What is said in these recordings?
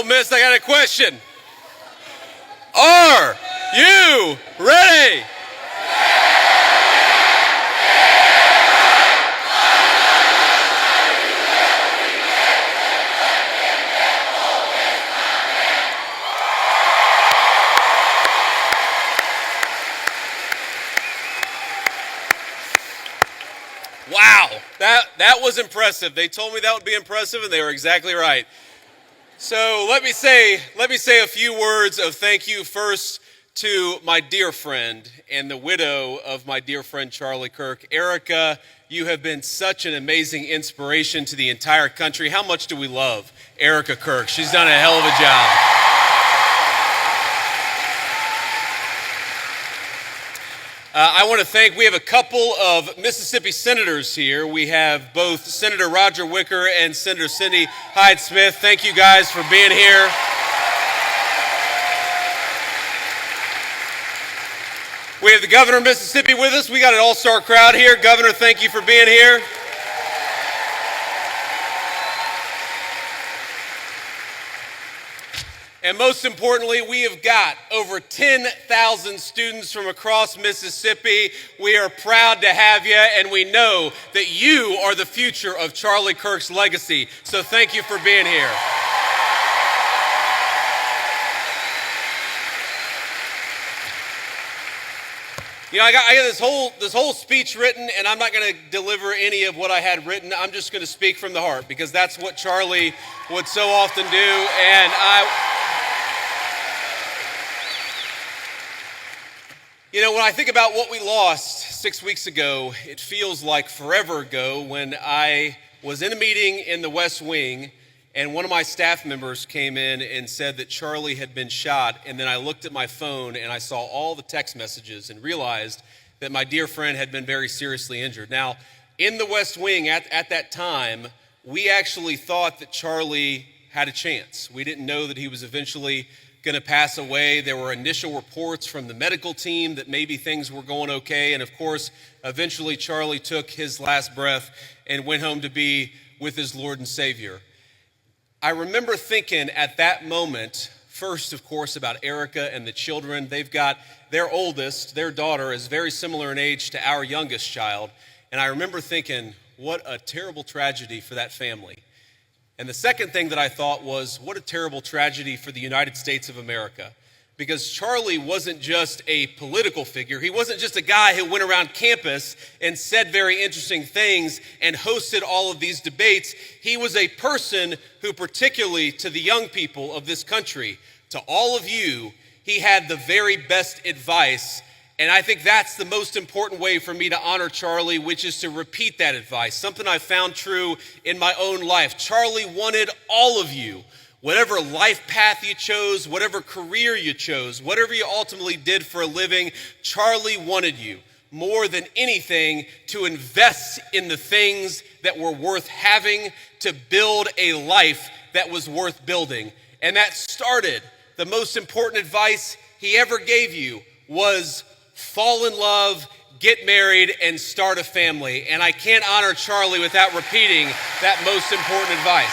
Ole Miss, I got a question. Are you ready? Wow, that was impressive. They told me that would be impressive, and they were exactly right. So let me say a few words of thank you first to my dear friend and the widow of my dear friend Charlie Kirk. Erica, you have been such an amazing inspiration to the entire country. How much do we love Erica Kirk? She's done a hell of a job. I want to thank, we have a couple of Mississippi senators here. We have both Senator Roger Wicker and Senator Cindy Hyde-Smith. Thank you guys for being here. We have the governor of Mississippi with us. We got an all-star crowd here. Governor, thank you for being here. And most importantly, we have got over 10,000 students from across Mississippi. We are proud to have you, and we know that you are the future of Charlie Kirk's legacy. So thank you for being here. You know, I got this whole speech written, and I'm not going to deliver any of what I had written. I'm just going to speak from the heart, because that's what Charlie would so often do. And you know, when I think about what we lost 6 weeks ago, it feels like forever ago when I was in a meeting in the West Wing and one of my staff members came in and said that Charlie had been shot. And then I looked at my phone and I saw all the text messages and realized that my dear friend had been very seriously injured. Now, in the West Wing at that time, we actually thought that Charlie had a chance. We didn't know that he was eventually going to pass away. There were initial reports from the medical team that maybe things were going okay. And of course, eventually Charlie took his last breath and went home to be with his Lord and Savior. I remember thinking at that moment, first, of course, about Erica and the children. They've got their oldest, their daughter, is very similar in age to our youngest child. And I remember thinking, what a terrible tragedy for that family. And the second thing that I thought was, what a terrible tragedy for the United States of America. Because Charlie wasn't just a political figure. He wasn't just a guy who went around campus and said very interesting things and hosted all of these debates. He was a person who, particularly to the young people of this country, to all of you, he had the very best advice. And I think that's the most important way for me to honor Charlie, which is to repeat that advice, something I found true in my own life. Charlie wanted all of you, whatever life path you chose, whatever career you chose, whatever you ultimately did for a living, Charlie wanted you more than anything to invest in the things that were worth having, to build a life that was worth building. And that started, the most important advice he ever gave you was fall in love, get married, and start a family. And I can't honor Charlie without repeating that most important advice.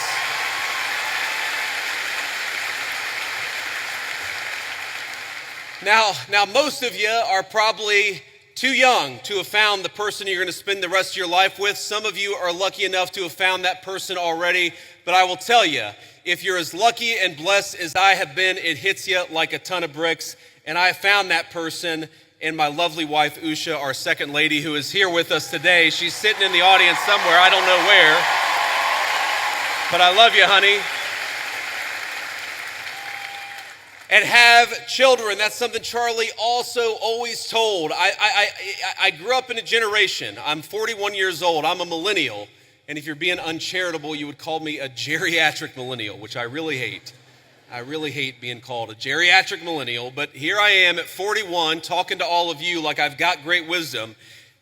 Now, most of you are probably too young to have found the person you're going to spend the rest of your life with. Some of you are lucky enough to have found that person already. But I will tell you, if you're as lucky and blessed as I have been, it hits you like a ton of bricks. And I found that person in my lovely wife, Usha, our second lady, who is here with us today. She's sitting in the audience somewhere, I don't know where. But I love you, honey. And have children. That's something Charlie also always told. I grew up in a generation. I'm 41 years old. I'm a millennial. And if you're being uncharitable, you would call me a geriatric millennial, which I really hate. I really hate being called a geriatric millennial, but here I am at 41 talking to all of you like I've got great wisdom.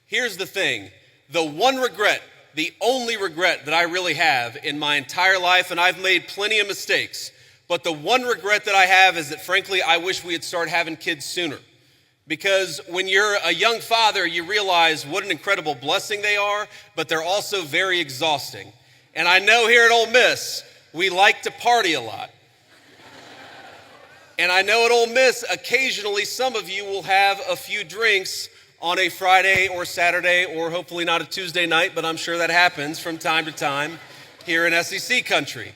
Here's the thing. The one regret, the only regret that I really have in my entire life, and I've made plenty of mistakes, but the one regret that I have is that, frankly, I wish we had started having kids sooner. Because when you're a young father, you realize what an incredible blessing they are, but they're also very exhausting. And I know here at Ole Miss, we like to party a lot. And I know at Ole Miss, occasionally some of you will have a few drinks on a Friday or Saturday, or hopefully not a Tuesday night, but I'm sure that happens from time to time here in SEC country.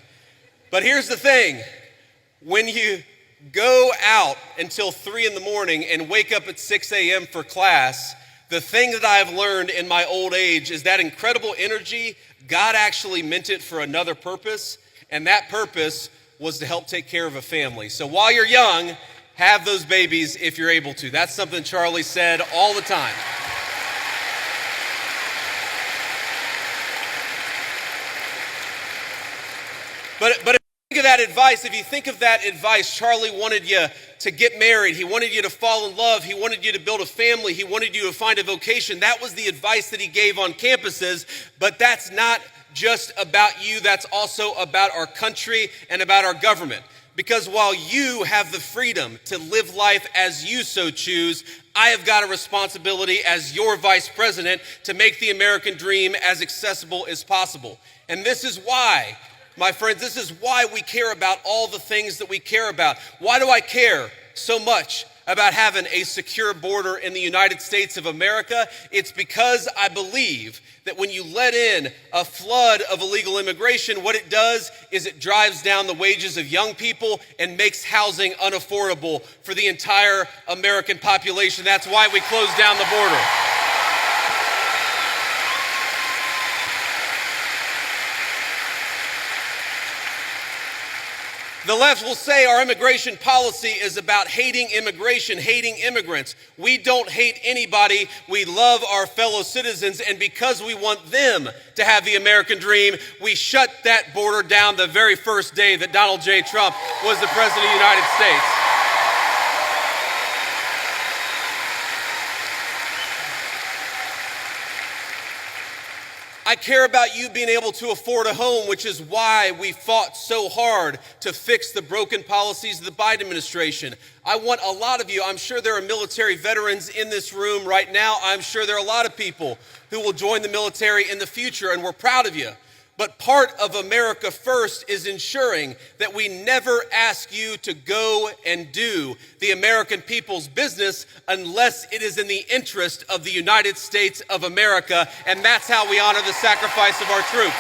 But here's the thing, when you go out until 3 in the morning and wake up at 6 a.m. for class, the thing that I've learned in my old age is that incredible energy, God actually meant it for another purpose, and that purpose was to help take care of a family. So while you're young, have those babies if you're able to. That's something Charlie said all the time. But if you think of that advice, Charlie wanted you to get married. He wanted you to fall in love. He wanted you to build a family. He wanted you to find a vocation. That was the advice that he gave on campuses, but that's not just about you. That's also about our country and about our government. Because while you have the freedom to live life as you so choose, I have got a responsibility as your vice president to make the American dream as accessible as possible. And this is why, my friends, this is why we care about all the things that we care about. Why do I care so much about having a secure border in the United States of America? It's because I believe that when you let in a flood of illegal immigration, what it does is it drives down the wages of young people and makes housing unaffordable for the entire American population. That's why we closed down the border. The left will say our immigration policy is about hating immigration, hating immigrants. We don't hate anybody. We love our fellow citizens, and because we want them to have the American dream, we shut that border down the very first day that Donald J. Trump was the president of the United States. I care about you being able to afford a home, which is why we fought so hard to fix the broken policies of the Biden administration. I want a lot of you, I'm sure there are military veterans in this room right now. I'm sure there are a lot of people who will join the military in the future, and we're proud of you. But part of America First is ensuring that we never ask you to go and do the American people's business unless it is in the interest of the United States of America, and that's how we honor the sacrifice of our troops.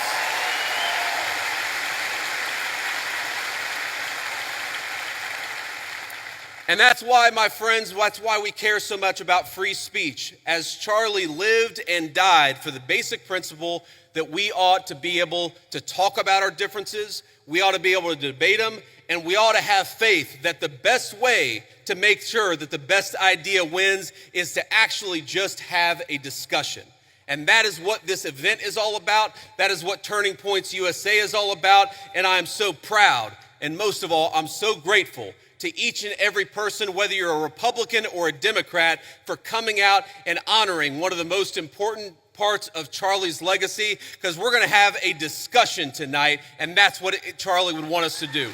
And that's why, my friends, that's why we care so much about free speech, as Charlie lived and died for the basic principle that we ought to be able to talk about our differences, we ought to be able to debate them, and we ought to have faith that the best way to make sure that the best idea wins is to actually just have a discussion. And that is what this event is all about. That is what Turning Points USA is all about. And I am so proud, and most of all, I'm so grateful to each and every person, whether you're a Republican or a Democrat, for coming out and honoring one of the most important parts of Charlie's legacy, because we're going to have a discussion tonight, and that's what Charlie would want us to do.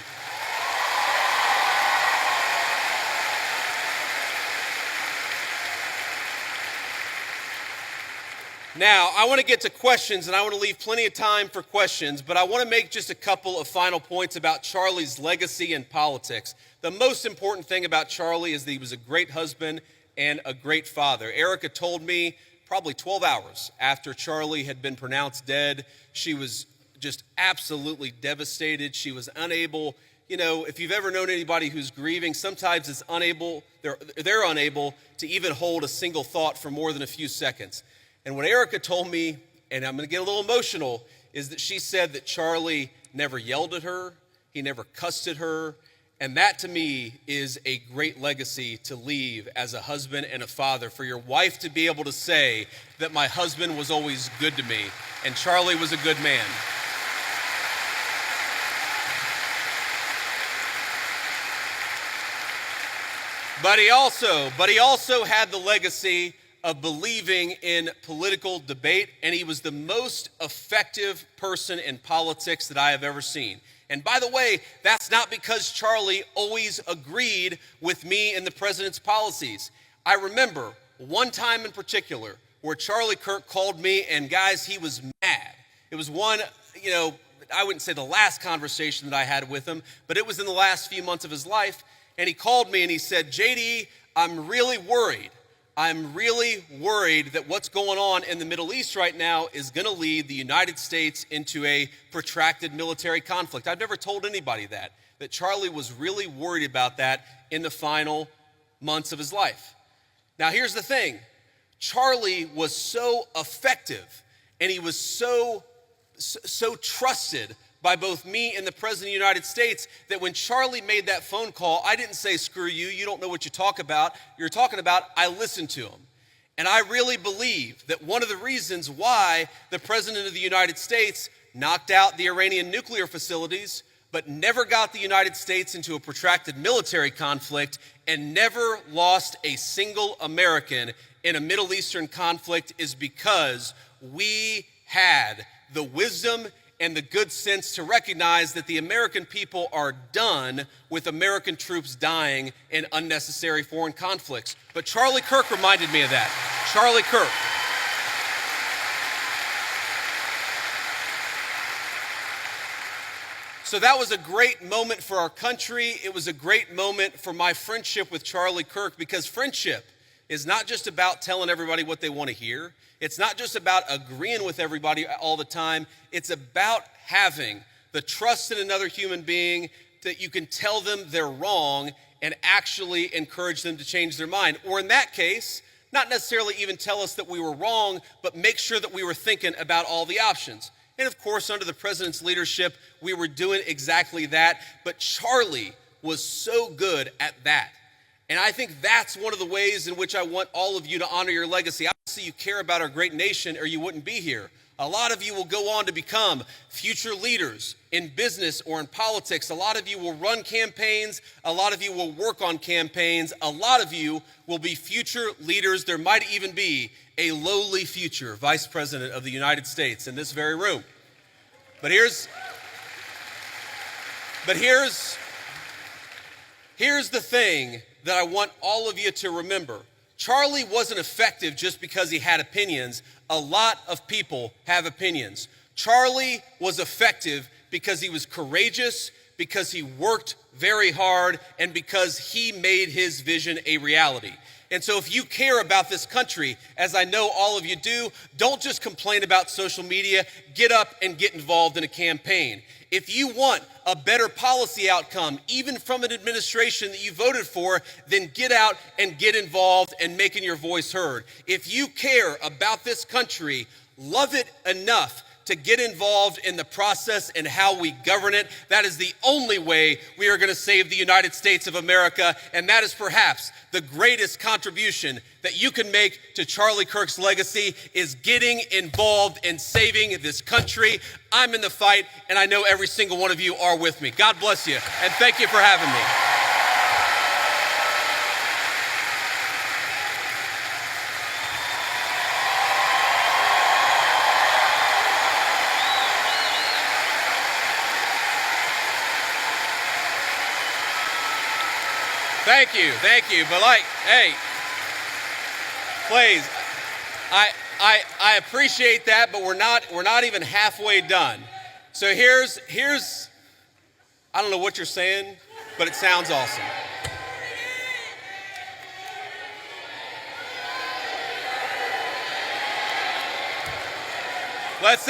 Now, I want to get to questions, and I want to leave plenty of time for questions, but I want to make just a couple of final points about Charlie's legacy in politics. The most important thing about Charlie is that he was a great husband and a great father. Erica told me probably 12 hours after Charlie had been pronounced dead, she was just absolutely devastated. She was unable, if you've ever known anybody who's grieving, sometimes they're unable to even hold a single thought for more than a few seconds. And what Erica told me, and I'm going to get a little emotional, is that she said that Charlie never yelled at her, he never cussed at her, and that to me is a great legacy to leave as a husband and a father, for your wife to be able to say that my husband was always good to me and Charlie was a good man. But he also had the legacy of believing in political debate, and he was the most effective person in politics that I have ever seen. And by the way, that's not because Charlie always agreed with me and the president's policies. I remember one time in particular where Charlie Kirk called me, and guys, he was mad. It was one, I wouldn't say the last conversation that I had with him, but it was in the last few months of his life. and he called me and he said, JD, I'm really worried. I'm really worried that what's going on in the Middle East right now is going to lead the United States into a protracted military conflict. I've never told anybody that Charlie was really worried about that in the final months of his life. Now, here's the thing. Charlie was so effective and he was so trusted by both me and the President of the United States that when Charlie made that phone call, I didn't say, screw you, you don't know what you're talking about. I listened to him. And I really believe that one of the reasons why the President of the United States knocked out the Iranian nuclear facilities, but never got the United States into a protracted military conflict and never lost a single American in a Middle Eastern conflict is because we had the wisdom and the good sense to recognize that the American people are done with American troops dying in unnecessary foreign conflicts. But Charlie Kirk reminded me of that. Charlie Kirk. So that was a great moment for our country. It was a great moment for my friendship with Charlie Kirk, because friendship is not just about telling everybody what they want to hear. It's not just about agreeing with everybody all the time. It's about having the trust in another human being that you can tell them they're wrong and actually encourage them to change their mind. Or in that case, not necessarily even tell us that we were wrong, but make sure that we were thinking about all the options. And of course, under the president's leadership, we were doing exactly that. But Charlie was so good at that. And I think that's one of the ways in which I want all of you to honor your legacy. Obviously, you care about our great nation or you wouldn't be here. A lot of you will go on to become future leaders in business or in politics. A lot of you will run campaigns. A lot of you will work on campaigns. A lot of you will be future leaders. There might even be a lowly future vice president of the United States in this very room. But here's the thing that I want all of you to remember. Charlie wasn't effective just because he had opinions. A lot of people have opinions. Charlie was effective because he was courageous, because he worked very hard, and because he made his vision a reality. And so if you care about this country, as I know all of you do, don't just complain about social media. Get up and get involved in a campaign. If you want a better policy outcome, even from an administration that you voted for, then get out and get involved and making your voice heard. If you care about this country, love it enough to get involved in the process and how we govern it. That is the only way we are going to save the United States of America, and that is perhaps the greatest contribution that you can make to Charlie Kirk's legacy is getting involved in saving this country. I'm in the fight, and I know every single one of you are with me. God bless you, and thank you for having me. Thank you. But hey, please, I appreciate that, but we're not even halfway done. So here's, I don't know what you're saying, but it sounds awesome. Let's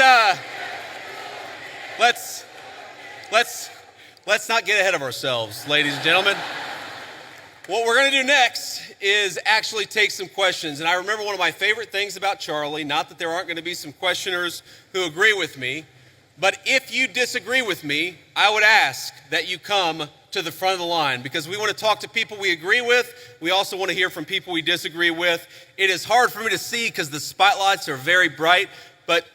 not get ahead of ourselves, ladies and gentlemen. What we're going to do next is actually take some questions. And I remember one of my favorite things about Charlie, not that there aren't going to be some questioners who agree with me, but if you disagree with me, I would ask that you come to the front of the line, because we want to talk to people we agree with. We also want to hear from people we disagree with. It is hard for me to see because the spotlights are very bright, but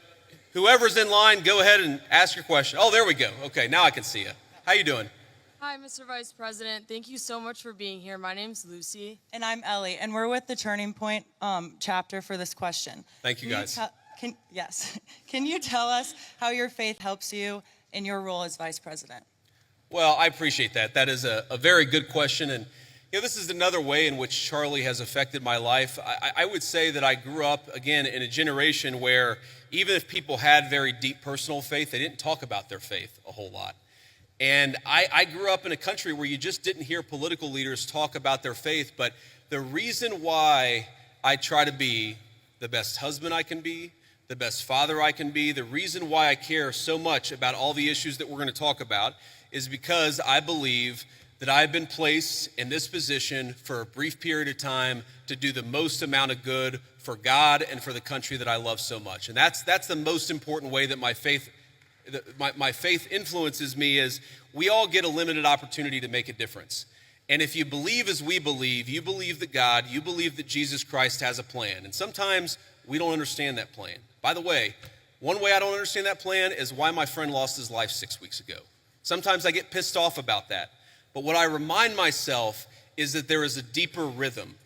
whoever's in line, go ahead and ask your question. Oh, there we go. Okay, now I can see you. How you doing? Hi, Mr. Vice President. Thank you so much for being here. My name's Lucy. And I'm Ellie, and we're with the Turning Point chapter for this question. Thank you, guys. Can you tell us how your faith helps you in your role as Vice President? Well, I appreciate that. That is a very good question. And this is another way in which Charlie has affected my life. I would say that I grew up, again, in a generation where even if people had very deep personal faith, they didn't talk about their faith a whole lot. And I grew up in a country where you just didn't hear political leaders talk about their faith, but the reason why I try to be the best husband I can be, the best father I can be, the reason why I care so much about all the issues that we're going to talk about is because I believe that I've been placed in this position for a brief period of time to do the most amount of good for God and for the country that I love so much. And that's the most important way that my faith influences me is we all get a limited opportunity to make a difference. And if you believe as we believe, you believe that God, you believe that Jesus Christ has a plan. And sometimes we don't understand that plan. By the way, one way I don't understand that plan is why my friend lost his life 6 weeks ago. Sometimes I get pissed off about that. But what I remind myself is that there is a deeper rhythm,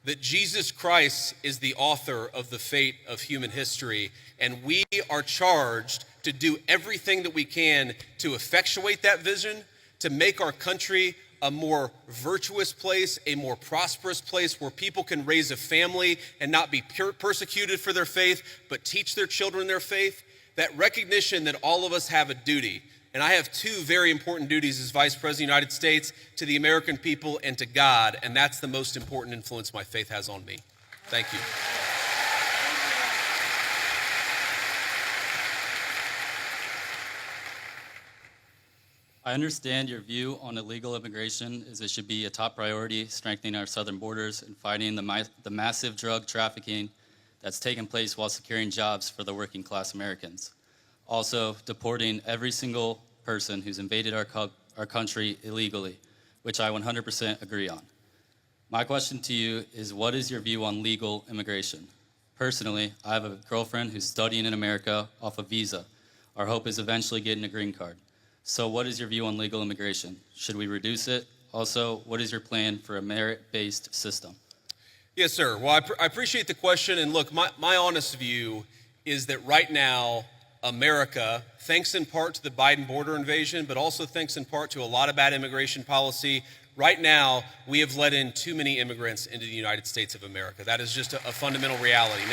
that Jesus Christ is the author of the fate of human history, and we are charged to do everything that we can to effectuate that vision, to make our country a more virtuous place, a more prosperous place where people can raise a family and not be persecuted for their faith, but teach their children their faith. That recognition that all of us have a duty. And I have two very important duties as Vice President of the United States, to the American people and to God, and that's the most important influence my faith has on me. Thank you. I understand your view on illegal immigration is it should be a top priority, strengthening our southern borders and fighting the massive drug trafficking that's taken place while securing jobs for the working class Americans. Also, deporting every single person who's invaded our country illegally, which I 100% agree on. My question to you is, what is your view on legal immigration? Personally, I have a girlfriend who's studying in America off a visa. Our hope is eventually getting a green card. So what is your view on legal immigration? Should we reduce it? Also, what is your plan for a merit-based system? Yes, sir. Well, I appreciate the question. And look, my honest view is that right now, America, thanks in part to the Biden border invasion, but also thanks in part to a lot of bad immigration policy, right now, we have let in too many immigrants into the United States of America. That is just a fundamental reality.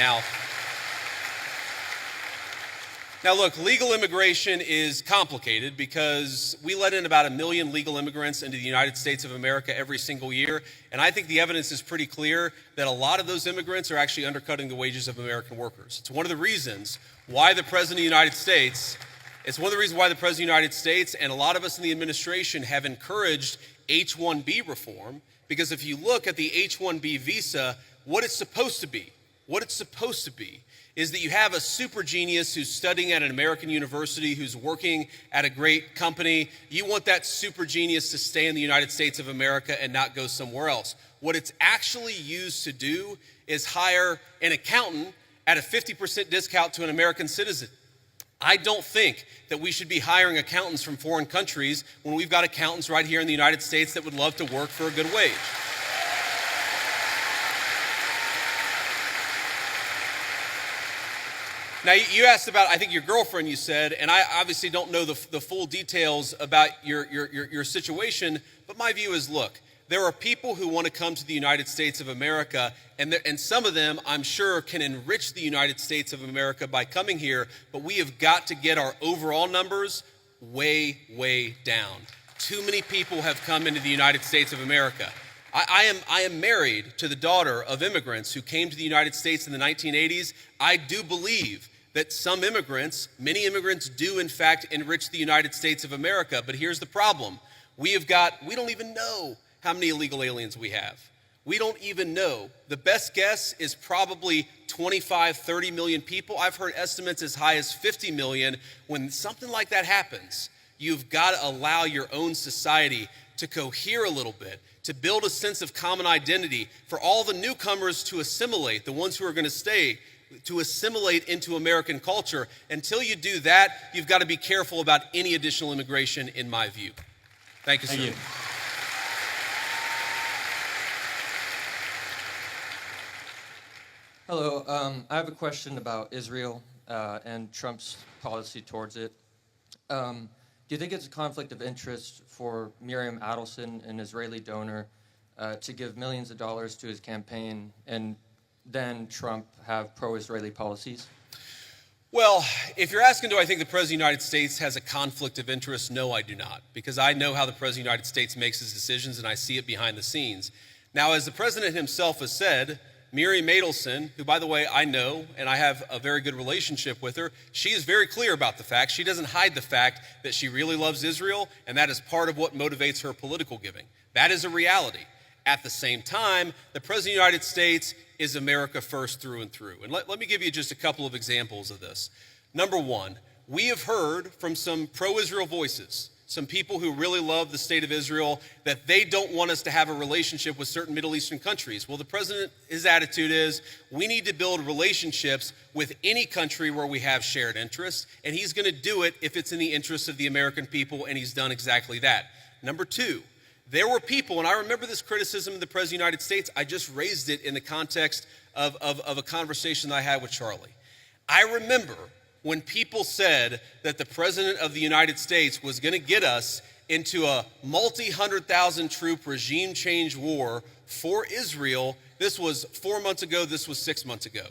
Now, look, legal immigration is complicated because we let in about 1 million legal immigrants into the United States of America every single year. And I think the evidence is pretty clear that a lot of those immigrants are actually undercutting the wages of American workers. It's one of the reasons why the President of the United States, and a lot of us in the administration have encouraged H-1B reform, because if you look at the H-1B visa, what it's supposed to be is that you have a super genius who's studying at an American university, who's working at a great company. You want that super genius to stay in the United States of America and not go somewhere else. What it's actually used to do is hire an accountant at a 50% discount to an American citizen. I don't think that we should be hiring accountants from foreign countries when we've got accountants right here in the United States that would love to work for a good wage. Now, you asked about, I think, your girlfriend, you said, and I obviously don't know the full details about your situation, but my view is, look, there are people who want to come to the United States of America, and some of them, I'm sure, can enrich the United States of America by coming here, but we have got to get our overall numbers way, way down. Too many people have come into the United States of America. I am married to the daughter of immigrants who came to the United States in the 1980s. I do believe that many immigrants do in fact enrich the United States of America. But here's the problem. We don't even know how many illegal aliens we have. We don't even know. The best guess is probably 25, 30 million people. I've heard estimates as high as 50 million. When something like that happens, you've got to allow your own society to cohere a little bit, to build a sense of common identity, for all the newcomers to assimilate, the ones who are going to stay, to assimilate into American culture. Until you do that, you've got to be careful about any additional immigration, in my view. Thank you, sir. Thank you. Hello, I have a question about Israel and Trump's policy towards it. Do you think it's a conflict of interest for Miriam Adelson, an Israeli donor, to give millions of dollars to his campaign and then Trump have pro-Israeli policies? Well, if you're asking, do I think the President of the United States has a conflict of interest? No, I do not, because I know how the President of the United States makes his decisions and I see it behind the scenes. Now, as the President himself has said, Miriam Adelson, who, by the way, I know and I have a very good relationship with her, she is very clear about the fact. She doesn't hide the fact that she really loves Israel, and that is part of what motivates her political giving. That is a reality. At the same time, the President of the United States is America first through and through. And let me give you just a couple of examples of this. Number one, we have heard from some pro-Israel voices, some people who really love the state of Israel, that they don't want us to have a relationship with certain Middle Eastern countries. Well, the president, his attitude is, we need to build relationships with any country where we have shared interests, and he's going to do it if it's in the interest of the American people, and he's done exactly that. Number two, there were people, and I remember this criticism of the President of the United States, I just raised it in the context of a conversation that I had with Charlie. I remember when people said that the President of the United States was going to get us into a multi-100,000 troop regime change war for Israel. This was 4 months ago, this was 6 months ago.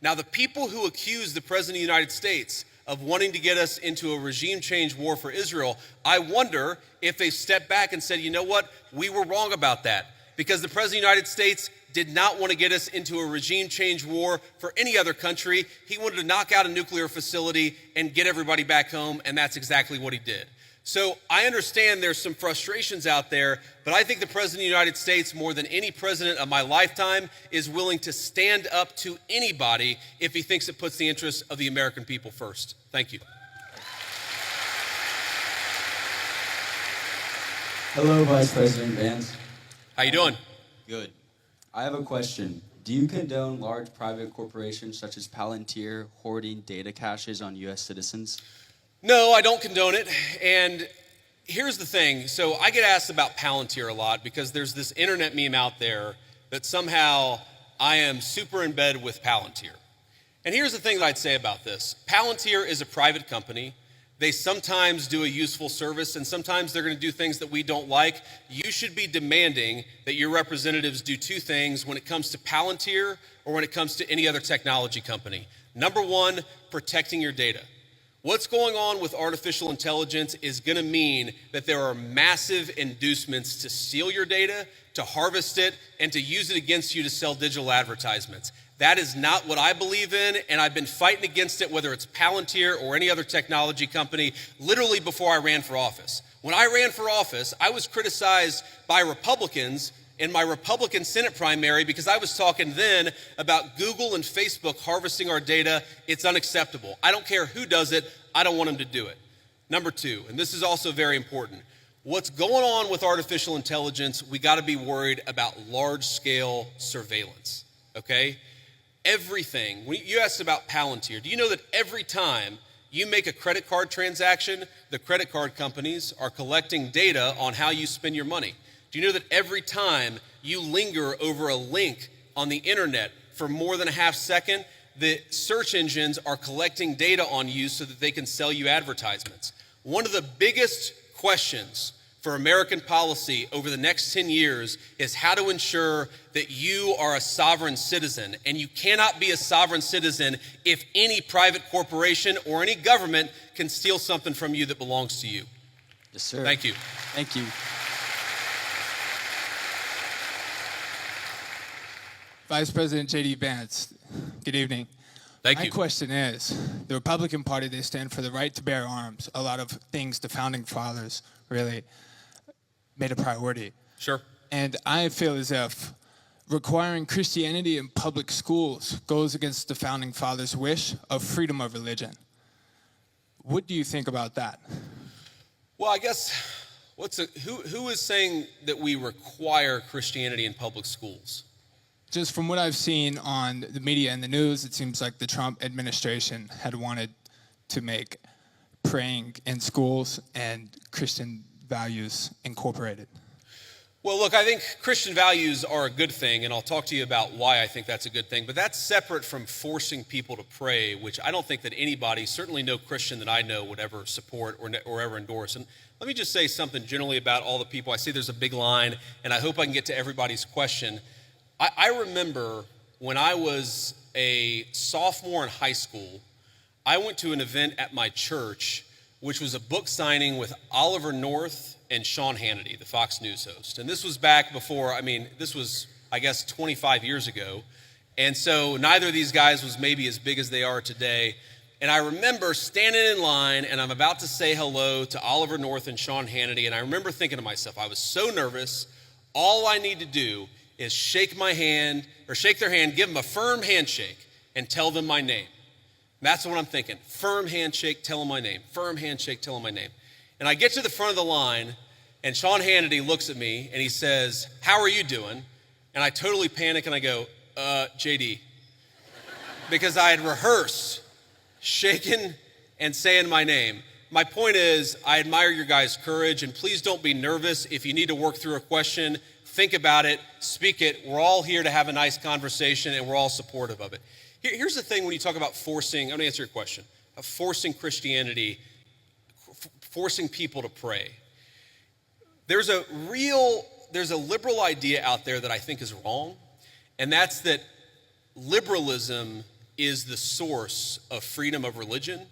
Now, the people who accused the President of the United States of wanting to get us into a regime change war for Israel, I wonder if they stepped back and said, you know what, we were wrong about that, because the President of the United States did not want to get us into a regime change war for any other country. He wanted to knock out a nuclear facility and get everybody back home, and that's exactly what he did. So I understand there's some frustrations out there, but I think the President of the United States, more than any president of my lifetime, is willing to stand up to anybody if he thinks it puts the interests of the American people first. Thank you. Hello, Vice President Vance. How you doing? Good. I have a question. Do you condone large private corporations such as Palantir hoarding data caches on U.S. citizens? No, I don't condone it. And here's the thing. So I get asked about Palantir a lot because there's this internet meme out there that somehow I am super in bed with Palantir. And here's the thing that I'd say about this. Palantir is a private company. They sometimes do a useful service, and sometimes they're going to do things that we don't like. You should be demanding that your representatives do two things when it comes to Palantir or when it comes to any other technology company. Number one, protecting your data. What's going on with artificial intelligence is going to mean that there are massive inducements to steal your data, to harvest it, and to use it against you to sell digital advertisements. That is not what I believe in, and I've been fighting against it, whether it's Palantir or any other technology company, literally before I ran for office. When I ran for office, I was criticized by Republicans in my Republican Senate primary because I was talking then about Google and Facebook harvesting our data. It's unacceptable. I don't care who does it. I don't want them to do it. Number two, and this is also very important, what's going on with artificial intelligence, we got to be worried about large-scale surveillance, okay? Everything. When you asked about Palantir, do you know that every time you make a credit card transaction, the credit card companies are collecting data on how you spend your money? Do you know that every time you linger over a link on the internet for more than a half second, the search engines are collecting data on you so that they can sell you advertisements? One of the biggest questions for American policy over the next 10 years is how to ensure that you are a sovereign citizen. And you cannot be a sovereign citizen if any private corporation or any government can steal something from you that belongs to you. Yes, sir. Thank you. Thank you. Vice President J.D. Vance, good evening. Thank My you. question is, the Republican Party, they stand for the right to bear arms. A lot of things the founding fathers really made a priority. Sure. And I feel as if requiring Christianity in public schools goes against the founding fathers' wish of freedom of religion. What do you think about that? Well, I guess who is saying that we require Christianity in public schools? Just from what I've seen on the media and the news, it seems like the Trump administration had wanted to make praying in schools and Christian values incorporated. Well, look, I think Christian values are a good thing, and I'll talk to you about why I think that's a good thing, but that's separate from forcing people to pray, which I don't think that anybody, certainly no Christian that I know, would ever support or ever endorse. And let me just say something generally about all the people. I see there's a big line, and I hope I can get to everybody's question. I remember when I was a sophomore in high school, I went to an event at my church, which was a book signing with Oliver North and Sean Hannity, the Fox News host. And this was back before, this was, I guess, 25 years ago. And so neither of these guys was maybe as big as they are today. And I remember standing in line, and I'm about to say hello to Oliver North and Sean Hannity, and I remember thinking to myself, I was so nervous, all I need to do is shake their hand, give them a firm handshake, and tell them my name. That's what I'm thinking. Firm handshake, tell them my name. Firm handshake, tell them my name. And I get to the front of the line, and Sean Hannity looks at me, and he says, "How are you doing?" And I totally panic, and I go, JD. Because I had rehearsed shaking and saying my name. My point is, I admire your guys' courage, and please don't be nervous. If you need to work through a question, think about it, speak it. We're all here to have a nice conversation, and we're all supportive of it. Here's the thing when you talk about forcing, I'm gonna answer your question, of forcing Christianity, forcing people to pray. There's a liberal idea out there that I think is wrong, and that's that liberalism is the source of freedom of religion.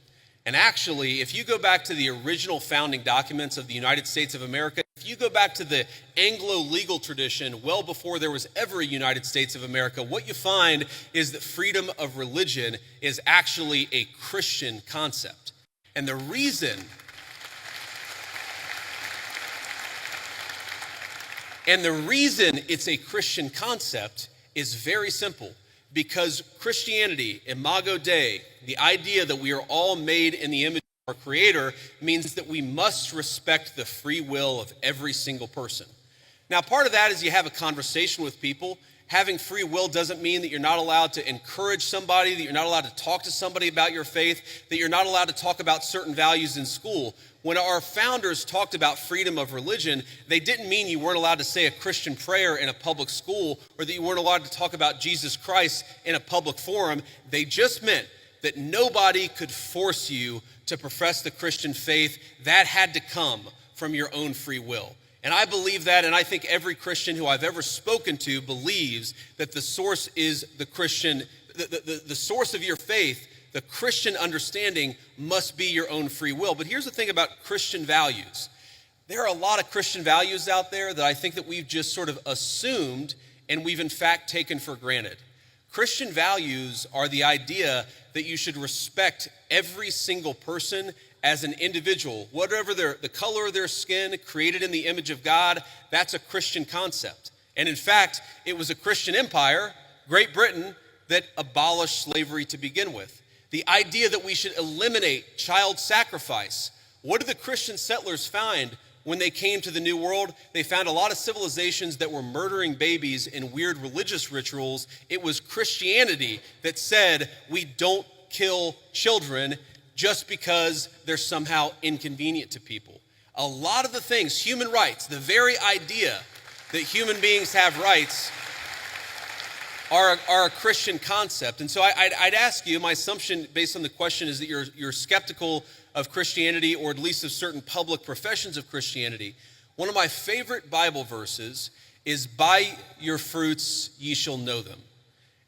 And actually, if you go back to the original founding documents of the United States of America, if you go back to the Anglo legal tradition, well before there was ever a United States of America, what you find is that freedom of religion is actually a Christian concept. And the reason it's a Christian concept is very simple. Because Christianity, Imago Dei, the idea that we are all made in the image of our Creator, means that we must respect the free will of every single person. Now, part of that is you have a conversation with people. Having free will doesn't mean that you're not allowed to encourage somebody, that you're not allowed to talk to somebody about your faith, that you're not allowed to talk about certain values in school. When our founders talked about freedom of religion, they didn't mean you weren't allowed to say a Christian prayer in a public school or that you weren't allowed to talk about Jesus Christ in a public forum. They just meant that nobody could force you to profess the Christian faith. That had to come from your own free will. And I believe that, and I think every Christian who I've ever spoken to believes that the source is the Christian, the source of your faith, the Christian understanding must be your own free will. But here's the thing about Christian values. There are a lot of Christian values out there that I think that we've just sort of assumed and we've in fact taken for granted. Christian values are the idea that you should respect every single person as an individual, whatever the color of their skin, created in the image of God. That's a Christian concept. And in fact, it was a Christian empire, Great Britain, that abolished slavery to begin with. The idea that we should eliminate child sacrifice. What did the Christian settlers find when they came to the New World? They found a lot of civilizations that were murdering babies in weird religious rituals. It was Christianity that said we don't kill children just because they're somehow inconvenient to people. A lot of the things, human rights, the very idea that human beings have rights are a Christian concept. And so I'd ask you, my assumption based on the question is that you're skeptical of Christianity, or at least of certain public professions of Christianity. One of my favorite Bible verses is, "By your fruits ye shall know them."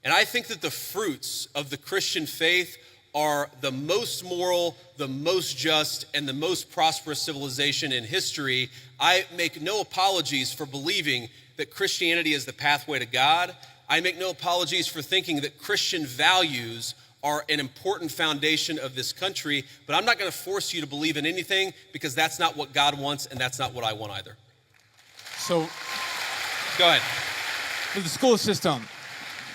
And I think that the fruits of the Christian faith are the most moral, the most just, and the most prosperous civilization in history. I make no apologies for believing that Christianity is the pathway to God. I make no apologies for thinking that Christian values are an important foundation of this country, but I'm not going to force you to believe in anything, because that's not what God wants, and that's not what I want either. So, Go ahead. for the school system,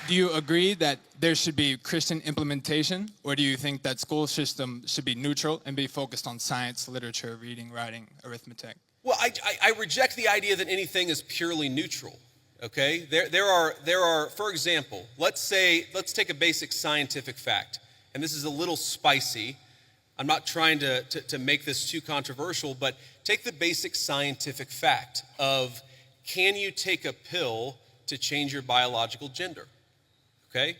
do you agree that there should be Christian implementation, or do you think that school system should be neutral and be focused on science, literature, reading, writing, arithmetic? Well, I reject the idea that anything is purely neutral. Okay, there are, for example, let's take a basic scientific fact, and this is a little spicy. I'm not trying to make this too controversial, but take the basic scientific fact of, can you take a pill to change your biological gender? Okay,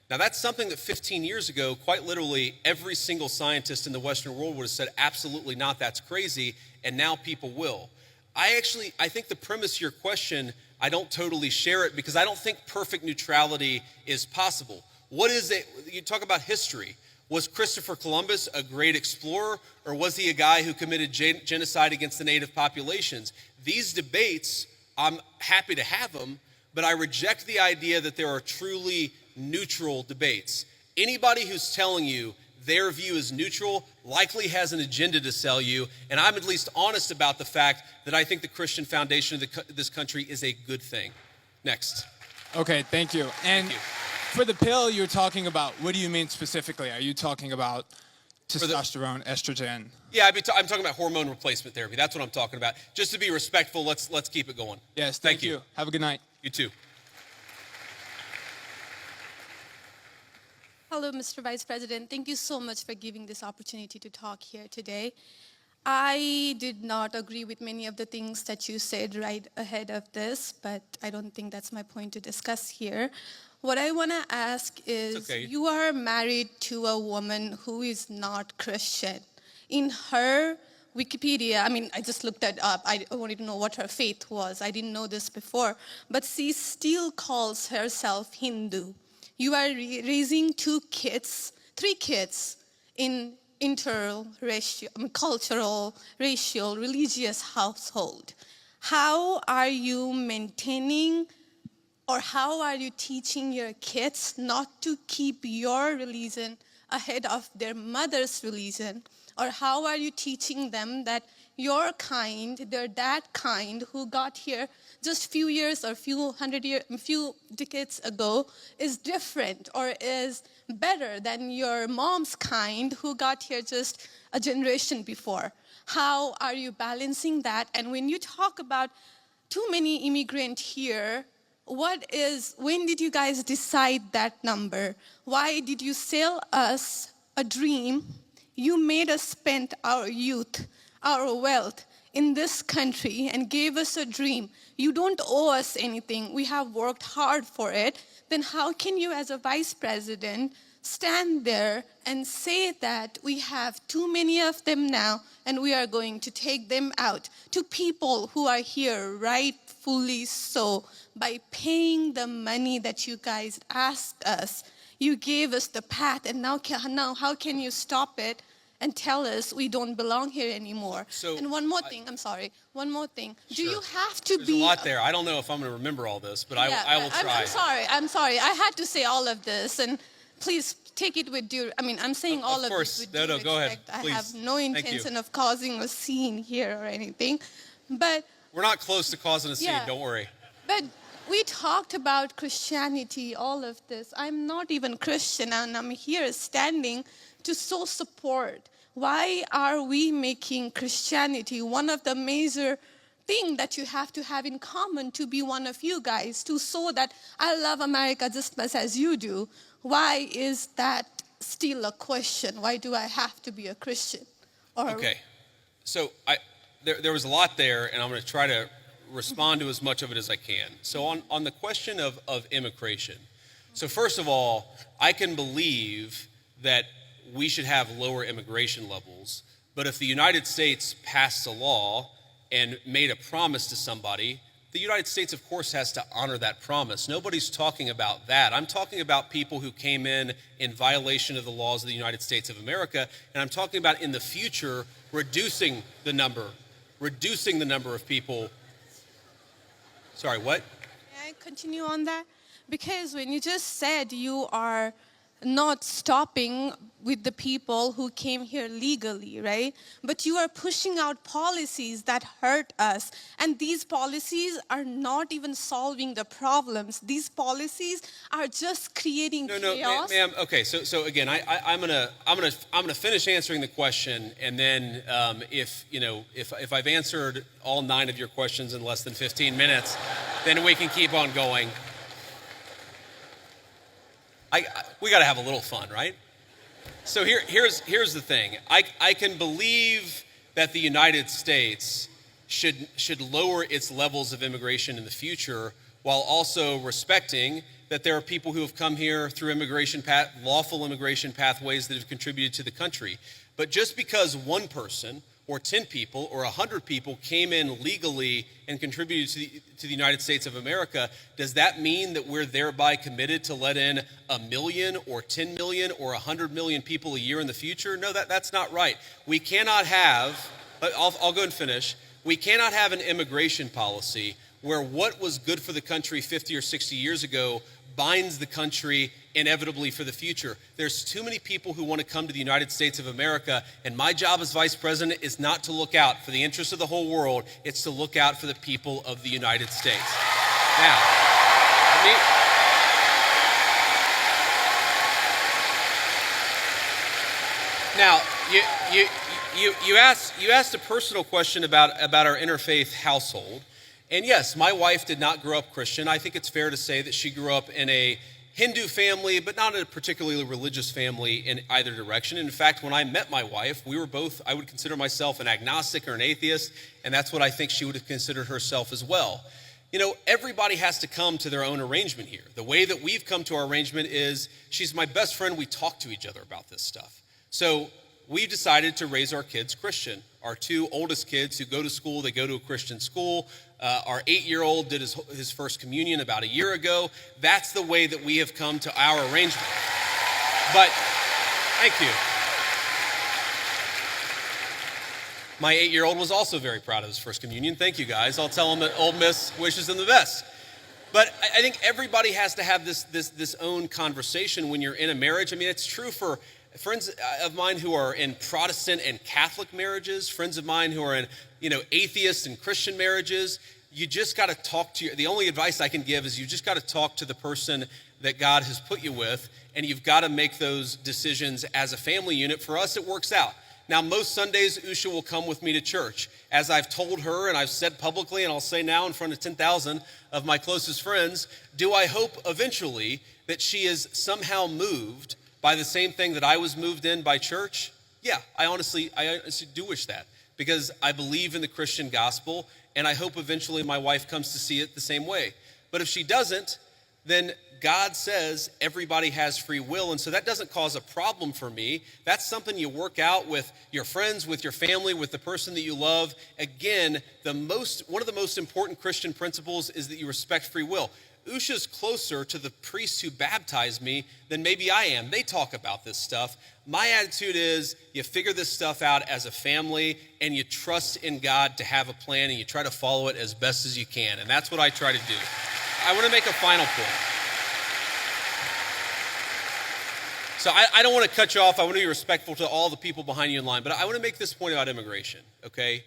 now that's something that 15 years ago, quite literally, every single scientist in the Western world would have said, absolutely not, that's crazy, and now people will. I think the premise of your question, I don't totally share it, because I don't think perfect neutrality is possible. What is it? You talk about history. Was Christopher Columbus a great explorer, or was he a guy who committed genocide against the native populations? These debates, I'm happy to have them, but I reject the idea that there are truly neutral debates. Anybody who's telling you their view is neutral likely has an agenda to sell you, and I'm at least honest about the fact that I think the Christian foundation of this country is a good thing. Next. Okay, thank you. And for the pill you're talking about, what do you mean specifically? Are you talking about testosterone, estrogen? Yeah, I'm talking about hormone replacement therapy. That's what I'm talking about. Just to be respectful, let's keep it going. Yes, thank you. Have a good night. You too. Hello, Mr. Vice President. Thank you so much for giving this opportunity to talk here today. I did not agree with many of the things that you said right ahead of this, but I don't think that's my point to discuss here. What I want to ask is, you are married to a woman who is not Christian. In her Wikipedia, I just looked that up. I wanted to know what her faith was. I didn't know this before. But she still calls herself Hindu. You are raising three kids in cultural, racial, religious household. How are you maintaining, or how are you teaching your kids not to keep your religion ahead of their mother's religion? Or how are you teaching them that your kind, they're that kind who got here just few years or few decades ago is different or is better than your mom's kind who got here just a generation before? How are you balancing that? And when you talk about too many immigrants here, when did you guys decide that number? Why did you sell us a dream? You made us spend our youth, our wealth in this country and gave us a dream. You don't owe us anything. We have worked hard for it. Then how can you, as a vice president, stand there and say that we have too many of them now and we are going to take them out to people who are here rightfully so by paying the money that you guys asked us? You gave us the path, and now how can you stop it and tell us we don't belong here anymore? And one more thing. Do you have to There's a lot there. I don't know if I'm going to remember all this, but I will try. I'm sorry. I had to say all of this, and please take it with due. I'm saying all of this with due respect. Go ahead. Please. I have no intention of causing a scene here or anything, but we're not close to causing a scene. Yeah. Don't worry. But we talked about Christianity, all of this. I'm not even Christian, and I'm here standing to so support. Why are we making Christianity one of the major things that you have to have in common to be one of you guys, to show that I love America just as much as you do? Why is that still a question? Why do I have to be a Christian? Okay. So there was a lot there, and I'm going to try to respond to as much of it as I can. So on the question of immigration, so first of all, I can believe that we should have lower immigration levels, but if the United States passed a law and made a promise to somebody, the United States, of course, has to honor that promise. Nobody's talking about that. I'm talking about people who came in violation of the laws of the United States of America, and I'm talking about in the future reducing the number of people. Sorry, what? May I continue on that? Because when you just said you are not stopping with the people who came here legally, right? But you are pushing out policies that hurt us. And these policies are not even solving the problems. These policies are just creating chaos. Ma'am. Okay, so again, I'm gonna finish answering the question, and then if I've answered all 9 of your questions in less than 15 minutes, then we can keep on going. We got to have a little fun, right? So here's the thing. I can believe that the United States should lower its levels of immigration in the future, while also respecting that there are people who have come here through lawful immigration pathways that have contributed to the country. But just because one person or 10 people or 100 people came in legally and contributed to the United States of America, does that mean that we're thereby committed to let in 1 million or 10 million or 100 million people a year in the future? No, that's not right. We cannot have, I'll go and finish, we cannot have an immigration policy where what was good for the country 50 or 60 years ago binds the country inevitably for the future. There's too many people who want to come to the United States of America, and my job as vice president is not to look out for the interests of the whole world, it's to look out for the people of the United States. Now, you asked a personal question about our interfaith household. And yes, my wife did not grow up Christian. I think it's fair to say that she grew up in a Hindu family, but not in a particularly religious family in either direction. In fact, when I met my wife, we were both, I would consider myself an agnostic or an atheist, and that's what I think she would have considered herself as well. You know, everybody has to come to their own arrangement here. The way that we've come to our arrangement is she's my best friend. We talk to each other about this stuff. So we decided to raise our kids Christian. Our two oldest kids who go to school, they go to a Christian school. Our 8-year-old did his first communion about a year ago. That's the way that we have come to our arrangement. But, thank you. My 8-year-old was also very proud of his first communion. Thank you, guys. I'll tell him that Ole Miss wishes him the best. But I think everybody has to have this own conversation when you're in a marriage. I mean, it's true for friends of mine who are in Protestant and Catholic marriages, friends of mine who are in, atheist and Christian marriages. You just got to talk to the only advice I can give is you just got to talk to the person that God has put you with, and you've got to make those decisions as a family unit. For us, it works out. Now, most Sundays, Usha will come with me to church. As I've told her and I've said publicly, and I'll say now in front of 10,000 of my closest friends, do I hope eventually that she is somehow moved by the same thing that I was moved in by church? Yeah, I honestly do wish that, because I believe in the Christian gospel, and I hope eventually my wife comes to see it the same way. But if she doesn't, then God says everybody has free will, and so that doesn't cause a problem for me. That's something you work out with your friends, with your family, with the person that you love. Again, one of the most important Christian principles is that you respect free will. Usha's closer to the priests who baptized me than maybe I am. They talk about this stuff. My attitude is you figure this stuff out as a family, and you trust in God to have a plan, and you try to follow it as best as you can. And that's what I try to do. I want to make a final point. So I don't want to cut you off. I want to be respectful to all the people behind you in line. But I want to make this point about immigration, okay?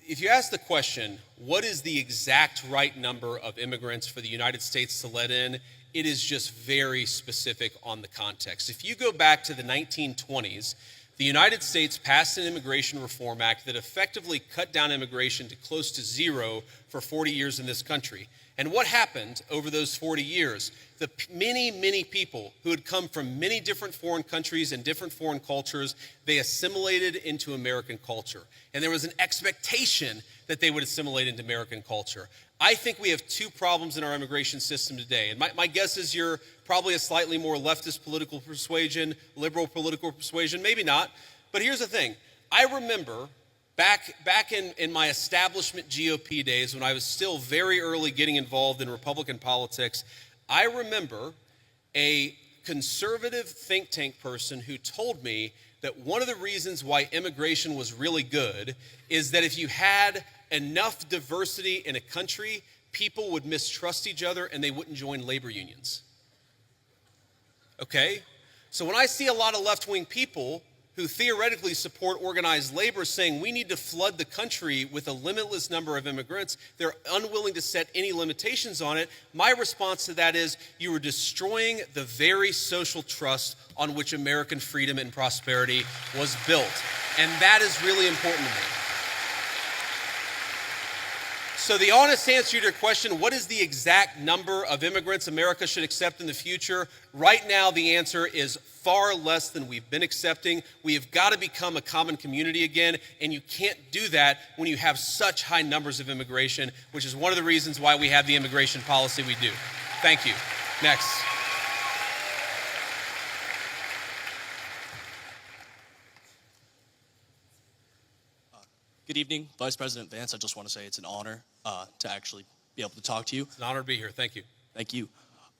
If you ask the question, what is the exact right number of immigrants for the United States to let in, it is just very specific on the context. If you go back to the 1920s, the United States passed an Immigration Reform Act that effectively cut down immigration to close to zero for 40 years in this country. And what happened over those 40 years? The many, many people who had come from many different foreign countries and different foreign cultures, they assimilated into American culture. And there was an expectation that they would assimilate into American culture. I think we have two problems in our immigration system today. And my guess is you're probably a slightly more leftist political persuasion, liberal political persuasion, maybe not. But here's the thing. I remember back in my establishment GOP days, when I was still very early getting involved in Republican politics, I remember a conservative think tank person who told me that one of the reasons why immigration was really good is that if you had enough diversity in a country, people would mistrust each other and they wouldn't join labor unions. Okay? So when I see a lot of left-wing people who theoretically support organized labor saying we need to flood the country with a limitless number of immigrants, they're unwilling to set any limitations on it. My response to that is you are destroying the very social trust on which American freedom and prosperity was built. And that is really important to me. So the honest answer to your question, what is the exact number of immigrants America should accept in the future? Right now, the answer is far less than we've been accepting. We have got to become a common community again, and you can't do that when you have such high numbers of immigration, which is one of the reasons why we have the immigration policy we do. Thank you. Next. Good evening, Vice President Vance. I just want to say it's an honor to actually be able to talk to you. It's an honor to be here. Thank you. Thank you.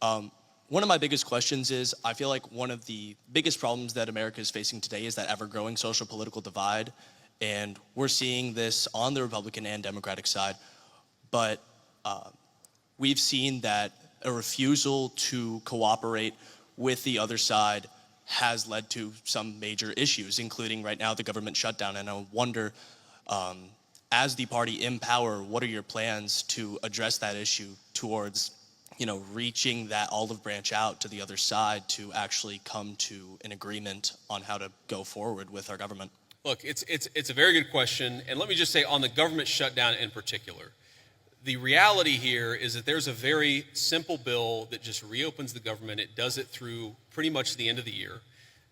One of my biggest questions is, I feel like one of the biggest problems that America is facing today is that ever-growing social political divide, and we're seeing this on the Republican and Democratic side, but we've seen that a refusal to cooperate with the other side has led to some major issues, including right now the government shutdown, and I wonder, as the party in power, what are your plans to address that issue towards reaching that olive branch out to the other side to actually come to an agreement on how to go forward with our government? Look, it's a very good question, and let me just say on the government shutdown in particular, the reality here is that there's a very simple bill that just reopens the government. It does it through pretty much the end of the year.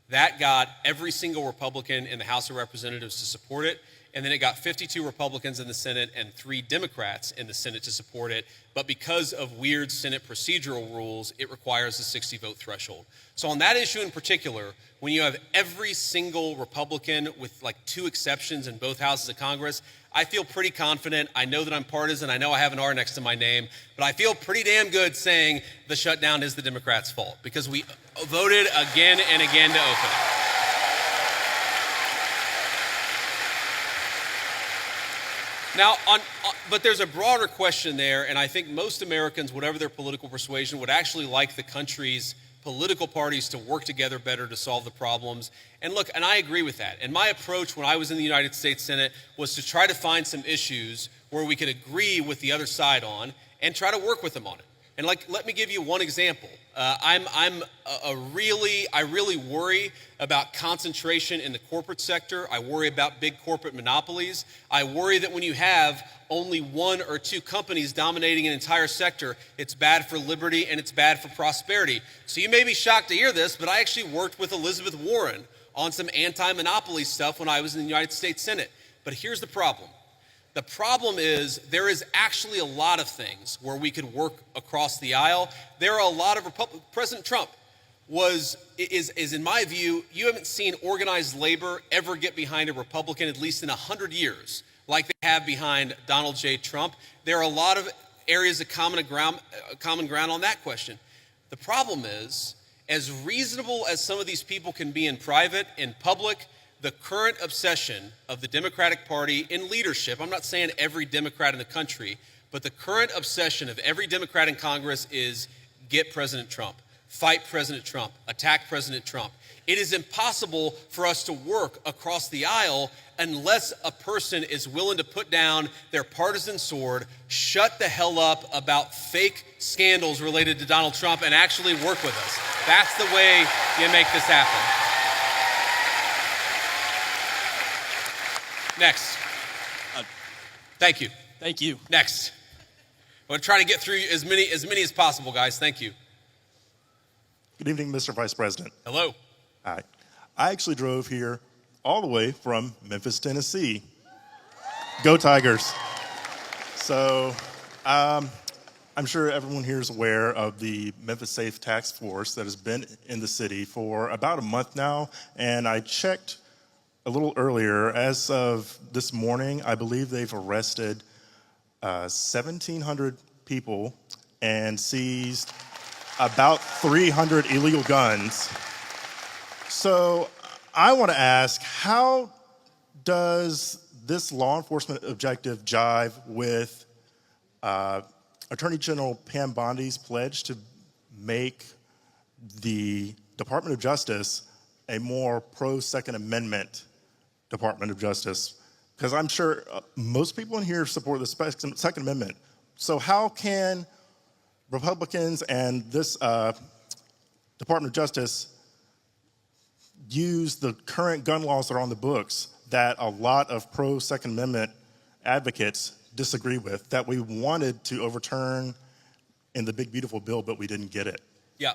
That got every single Republican in the House of Representatives to support it, and then it got 52 Republicans in the Senate and 3 Democrats in the Senate to support it. But because of weird Senate procedural rules, it requires a 60-vote threshold. So on that issue in particular, when you have every single Republican with like 2 exceptions in both houses of Congress, I feel pretty confident. I know that I'm partisan. I know I have an R next to my name, but I feel pretty damn good saying the shutdown is the Democrats' fault because we voted again and again to open it. Now, but there's a broader question there, and I think most Americans, whatever their political persuasion, would actually like the country's political parties to work together better to solve the problems. And look, and I agree with that. And my approach when I was in the United States Senate was to try to find some issues where we could agree with the other side on and try to work with them on it. And let me give you one example. I really worry about concentration in the corporate sector. I worry about big corporate monopolies. I worry that when you have only 1 or 2 companies dominating an entire sector, it's bad for liberty and it's bad for prosperity. So you may be shocked to hear this, but I actually worked with Elizabeth Warren on some anti-monopoly stuff when I was in the United States Senate. But here's the problem. The problem is there is actually a lot of things where we could work across the aisle. There are a lot of President Trump is in my view, you haven't seen organized labor ever get behind a Republican at least in 100 years like they have behind Donald J. Trump. There are a lot of areas of common ground on that question. The problem is, as reasonable as some of these people can be in private, in public, the current obsession of the Democratic Party in leadership, I'm not saying every Democrat in the country, but the current obsession of every Democrat in Congress is get President Trump, fight President Trump, attack President Trump. It is impossible for us to work across the aisle unless a person is willing to put down their partisan sword, shut the hell up about fake scandals related to Donald Trump, and actually work with us. That's the way you make this happen. Next. Thank you. Thank you. Next. I'm going to try to get through as many as possible, guys. Thank you. Good evening, Mr. Vice President. Hello. Hi. I actually drove here all the way from Memphis, Tennessee. Go Tigers. So I'm sure everyone here is aware of the Memphis Safe Task Force that has been in the city for about a month now, and I checked a little earlier. As of this morning, I believe they've arrested 1,700 people and seized about 300 illegal guns. So I want to ask, how does this law enforcement objective jive with Attorney General Pam Bondi's pledge to make the Department of Justice a more pro-Second Amendment Department of Justice? Because I'm sure most people in here support the Second Amendment. So how can Republicans and this Department of Justice use the current gun laws that are on the books that a lot of pro-Second Amendment advocates disagree with, that we wanted to overturn in the big, beautiful bill, but we didn't get it? Yeah.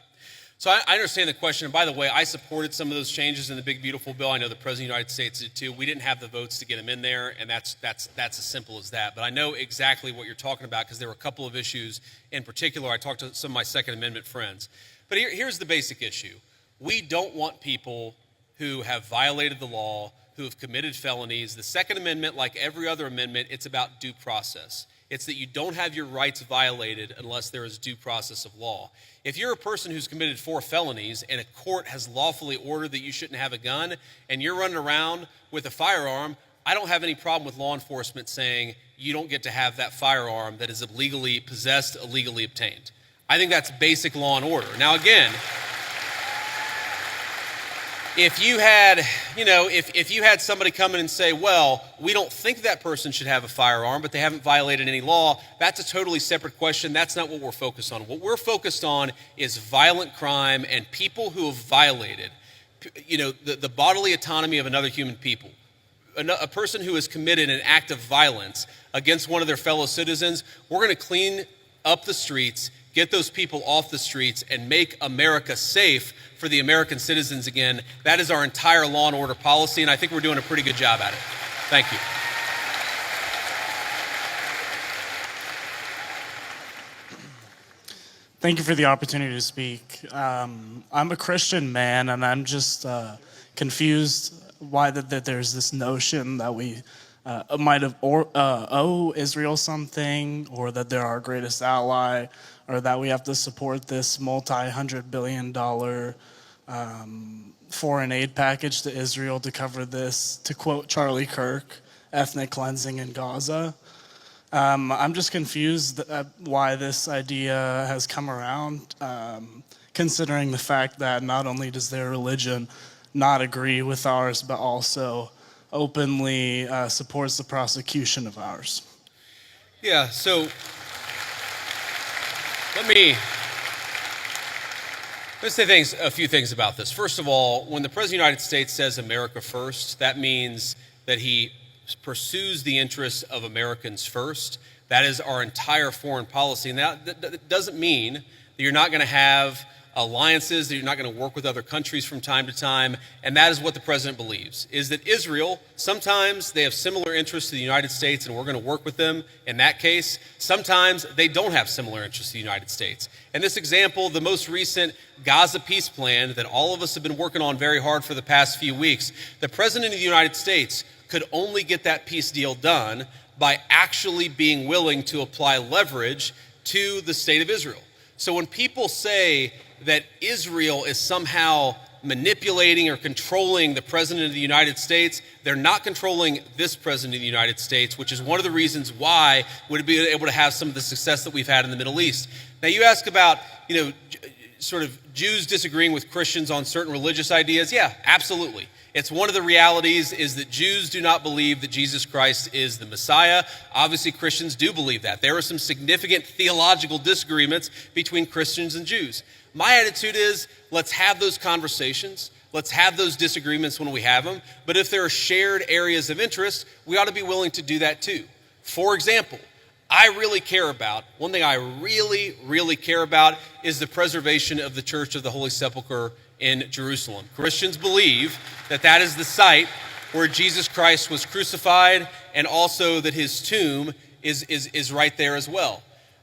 So I understand the question. And by the way, I supported some of those changes in the big, beautiful bill. I know the President of the United States did too. We didn't have the votes to get them in there, and that's as simple as that. But I know exactly what you're talking about because there were a couple of issues in particular. I talked to some of my Second Amendment friends. But here's the basic issue. We don't want people who have violated the law, who have committed felonies. The Second Amendment, like every other amendment, it's about due process. It's that you don't have your rights violated unless there is due process of law. If you're a person who's committed 4 felonies and a court has lawfully ordered that you shouldn't have a gun and you're running around with a firearm, I don't have any problem with law enforcement saying you don't get to have that firearm that is illegally possessed, illegally obtained. I think that's basic law and order. Now again, if you had somebody come in and say, well, we don't think that person should have a firearm, but they haven't violated any law, that's a totally separate question. That's not what we're focused on. What we're focused on is violent crime and people who have violated, the bodily autonomy of another human people. A person who has committed an act of violence against one of their fellow citizens, we're going to clean up the streets, get those people off the streets, and make America safe for the American citizens again. That is our entire law and order policy, and I think we're doing a pretty good job at it. Thank you. Thank you for the opportunity to speak. I'm a Christian man, and I'm just confused why that there's this notion that we might have owe Israel something, or that they're our greatest ally, or that we have to support this multi-hundred-billion-dollar foreign aid package to Israel to cover this, to quote Charlie Kirk, ethnic cleansing in Gaza. I'm just confused why this idea has come around, considering the fact that not only does their religion not agree with ours, but also openly supports the prosecution of ours. Yeah, so let me say a few things about this. First of all, when the President of the United States says America first, that means that he pursues the interests of Americans first. That is our entire foreign policy. And that doesn't mean that you're not going to have alliances, that you're not going to work with other countries from time to time. And that is what the president believes, is that Israel, sometimes they have similar interests to the United States and we're going to work with them in that case. Sometimes they don't have similar interests to the United States. And this example, the most recent Gaza peace plan that all of us have been working on very hard for the past few weeks, the president of the United States could only get that peace deal done by actually being willing to apply leverage to the state of Israel. So when people say that Israel is somehow manipulating or controlling the president of the United States, they're not controlling this president of the United States, which is one of the reasons why we'd be able to have some of the success that we've had in the Middle East. Now you ask about, sort of Jews disagreeing with Christians on certain religious ideas. Yeah, absolutely. It's one of the realities is that Jews do not believe that Jesus Christ is the Messiah. Obviously, Christians do believe that. There are some significant theological disagreements between Christians and Jews. My attitude is, let's have those conversations. Let's have those disagreements when we have them. But if there are shared areas of interest, we ought to be willing to do that too. For example, one thing I really, really care about is the preservation of the Church of the Holy Sepulchre in Jerusalem. Christians believe that that is the site where Jesus Christ was crucified, and also that his tomb is right there as well.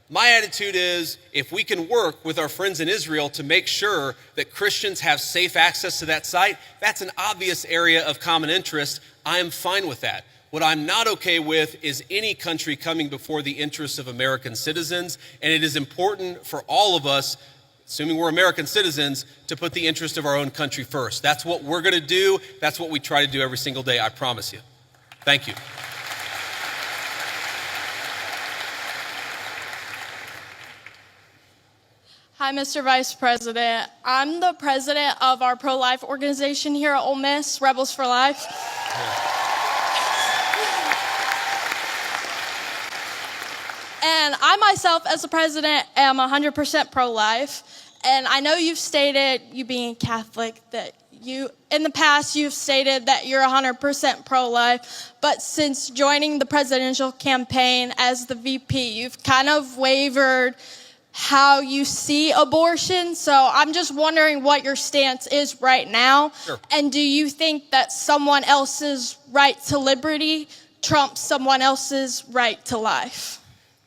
My attitude is, if we can work with our friends in Israel to make sure that Christians have safe access to that site, that's an obvious area of common interest. I am fine with that. What I'm not okay with is any country coming before the interests of American citizens, and it is important for all of us, assuming we're American citizens, to put the interest of our own country first. That's what we're going to do. That's what we try to do every single day, I promise you. Thank you. Hi, Mr. Vice President. I'm the president of our pro-life organization here at Ole Miss, Rebels for Life. And I myself, as the president, am 100% pro-life. And I know you've stated, you being Catholic, that in the past you've stated that you're 100% pro-life. But since joining the presidential campaign as the VP, you've kind of wavered how you see abortion. So I'm just wondering what your stance is right now. Sure. And do you think that someone else's right to liberty trumps someone else's right to life?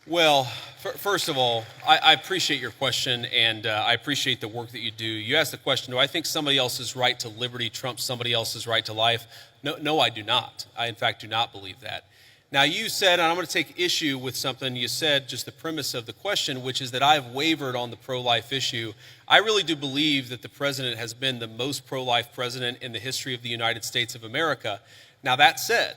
Well, First of all, I appreciate your question, and I appreciate the work that you do. You asked the question, do I think somebody else's right to liberty trumps somebody else's right to life? No, I do not. I, in fact, do not believe that. Now, you said, and I'm going to take issue with something you said, just the premise of the question, which is that I've wavered on the pro-life issue. I really do believe that the president has been the most pro-life president in the history of the United States of America. Now, that said,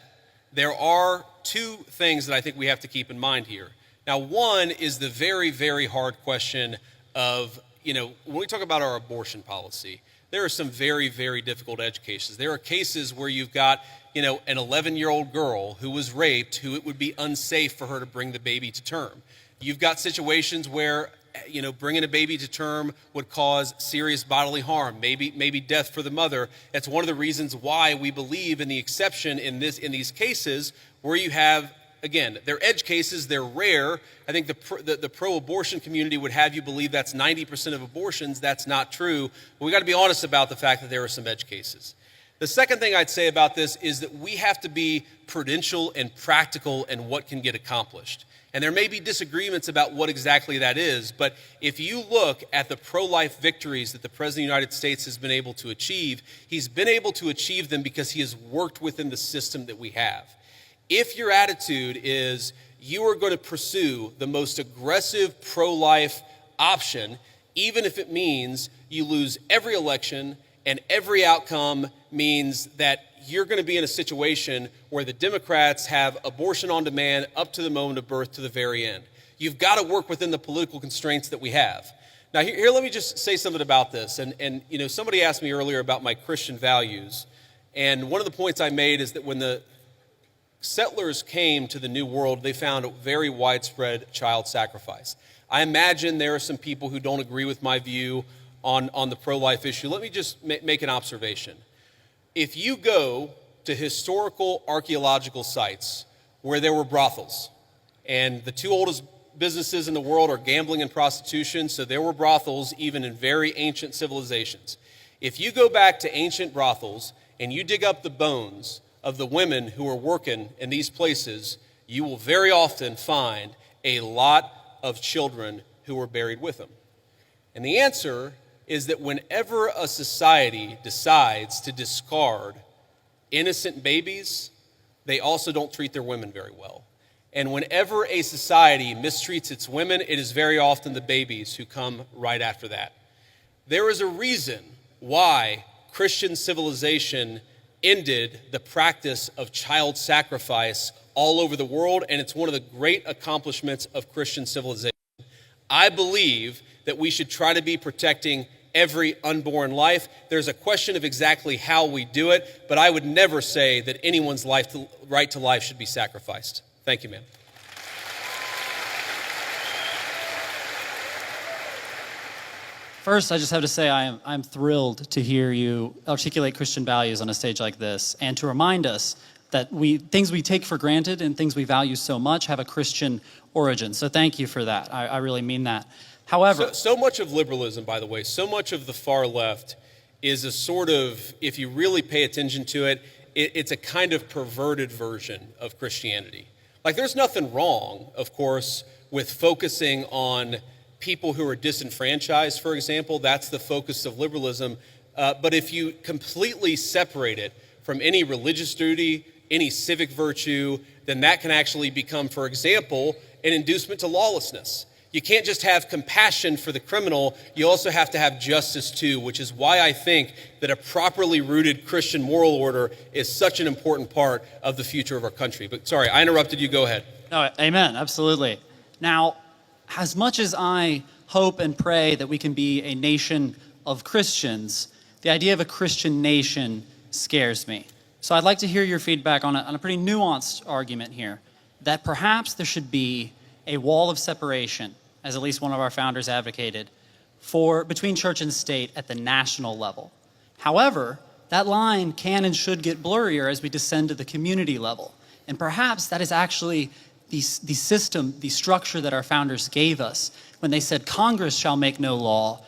there are two things that I think we have to keep in mind here. Now, one is the very, very hard question of, when we talk about our abortion policy, there are some very, very difficult edge cases. There are cases where you've got, an 11-year-old girl who was raped, who it would be unsafe for her to bring the baby to term. You've got situations where, bringing a baby to term would cause serious bodily harm, maybe death for the mother. That's one of the reasons why we believe in the exception in these cases where you have, again, they're edge cases, they're rare. I think the pro-abortion community would have you believe that's 90% of abortions. That's not true. But we got to be honest about the fact that there are some edge cases. The second thing I'd say about this is that we have to be prudential and practical in what can get accomplished. And there may be disagreements about what exactly that is, but if you look at the pro-life victories that the President of the United States has been able to achieve, he's been able to achieve them because he has worked within the system that we have. If your attitude is you are going to pursue the most aggressive pro-life option, even if it means you lose every election and every outcome means that you're going to be in a situation where the Democrats have abortion on demand up to the moment of birth to the very end. You've got to work within the political constraints that we have. Now, here let me just say something about this. And somebody asked me earlier about my Christian values. And one of the points I made is that when the settlers came to the New World, they found a very widespread child sacrifice. I imagine there are some people who don't agree with my view on the pro-life issue. Let me just make an observation. If you go to historical archaeological sites where there were brothels, and the two oldest businesses in the world are gambling and prostitution, so there were brothels even in very ancient civilizations. If you go back to ancient brothels and you dig up the bones of the women who are working in these places, you will very often find a lot of children who were buried with them. And the answer is that whenever a society decides to discard innocent babies, they also don't treat their women very well. And whenever a society mistreats its women, it is very often the babies who come right after that. There is a reason why Christian civilization ended the practice of child sacrifice all over the world, and it's one of the great accomplishments of Christian civilization. I believe that we should try to be protecting every unborn life. There's a question of exactly how we do it, but I would never say that anyone's right to life should be sacrificed. Thank you, ma'am. First, I just have to say I'm thrilled to hear you articulate Christian values on a stage like this and to remind us that things we take for granted and things we value so much have a Christian origin. So thank you for that. I really mean that. However, so much of liberalism, by the way, so much of the far left is a sort of, if you really pay attention to it, it's a kind of perverted version of Christianity. Like, there's nothing wrong, of course, with focusing on people who are disenfranchised, for example. That's the focus of liberalism. But if you completely separate it from any religious duty, any civic virtue, then that can actually become, for example, an inducement to lawlessness. You can't just have compassion for the criminal, you also have to have justice too, which is why I think that a properly rooted Christian moral order is such an important part of the future of our country. But sorry, I interrupted you, go ahead. No, amen, absolutely. Now, as much as I hope and pray that we can be a nation of Christians, the idea of a Christian nation scares me. So I'd like to hear your feedback on a pretty nuanced argument here, that perhaps there should be a wall of separation, as at least one of our founders advocated, between church and state at the national level. However, that line can and should get blurrier as we descend to the community level. And perhaps that is actually the system, the structure that our founders gave us when they said Congress shall make no law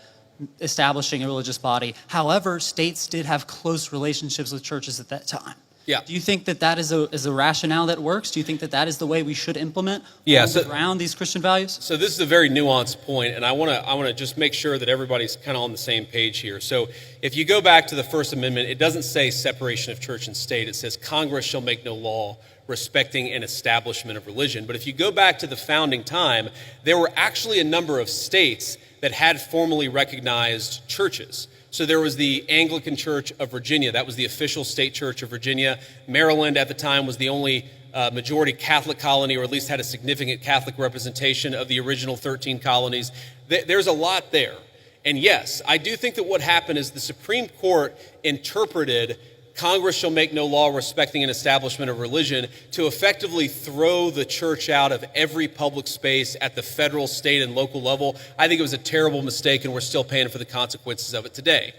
establishing a religious body. However, states did have close relationships with churches at that time. Yeah. Do you think that that is a rationale that works? Do you think that that is the way we should implement around these Christian values? So this is a very nuanced point, and I want to just make sure that everybody's kind of on the same page here. So if you go back to the First Amendment, it doesn't say separation of church and state. It says Congress shall make no law respecting an establishment of religion. But if you go back to the founding time, there were actually a number of states that had formally recognized churches. So there was the Anglican Church of Virginia. That was the official state church of Virginia. Maryland at the time was the only majority Catholic colony, or at least had a significant Catholic representation of the original 13 colonies. There's a lot there. And yes, I do think that what happened is the Supreme Court interpreted Congress shall make no law respecting an establishment of religion to effectively throw the church out of every public space at the federal, state, and local level. I think it was a terrible mistake, and we're still paying for the consequences of it today.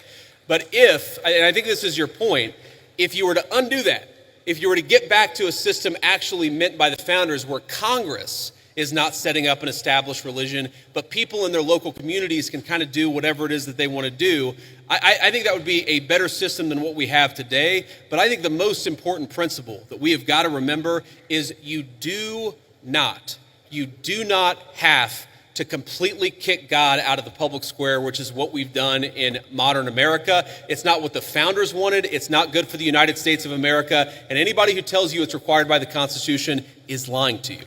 But and I think this is your point, if you were to undo that, if you were to get back to a system actually meant by the founders where Congress is not setting up an established religion, but people in their local communities can kind of do whatever it is that they want to do, I think that would be a better system than what we have today. But I think the most important principle that we have got to remember is you do not have to completely kick God out of the public square, which is what we've done in modern America. It's not what the founders wanted. It's not good for the United States of America. And anybody who tells you it's required by the Constitution is lying to you.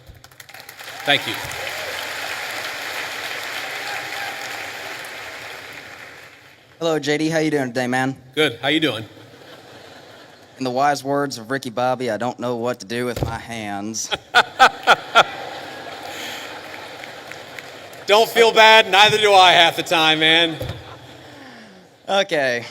Thank you. Hello, JD. How you doing today, man? Good. How you doing? In the wise words of Ricky Bobby, I don't know what to do with my hands. Don't feel bad. Neither do I half the time, man. Okay.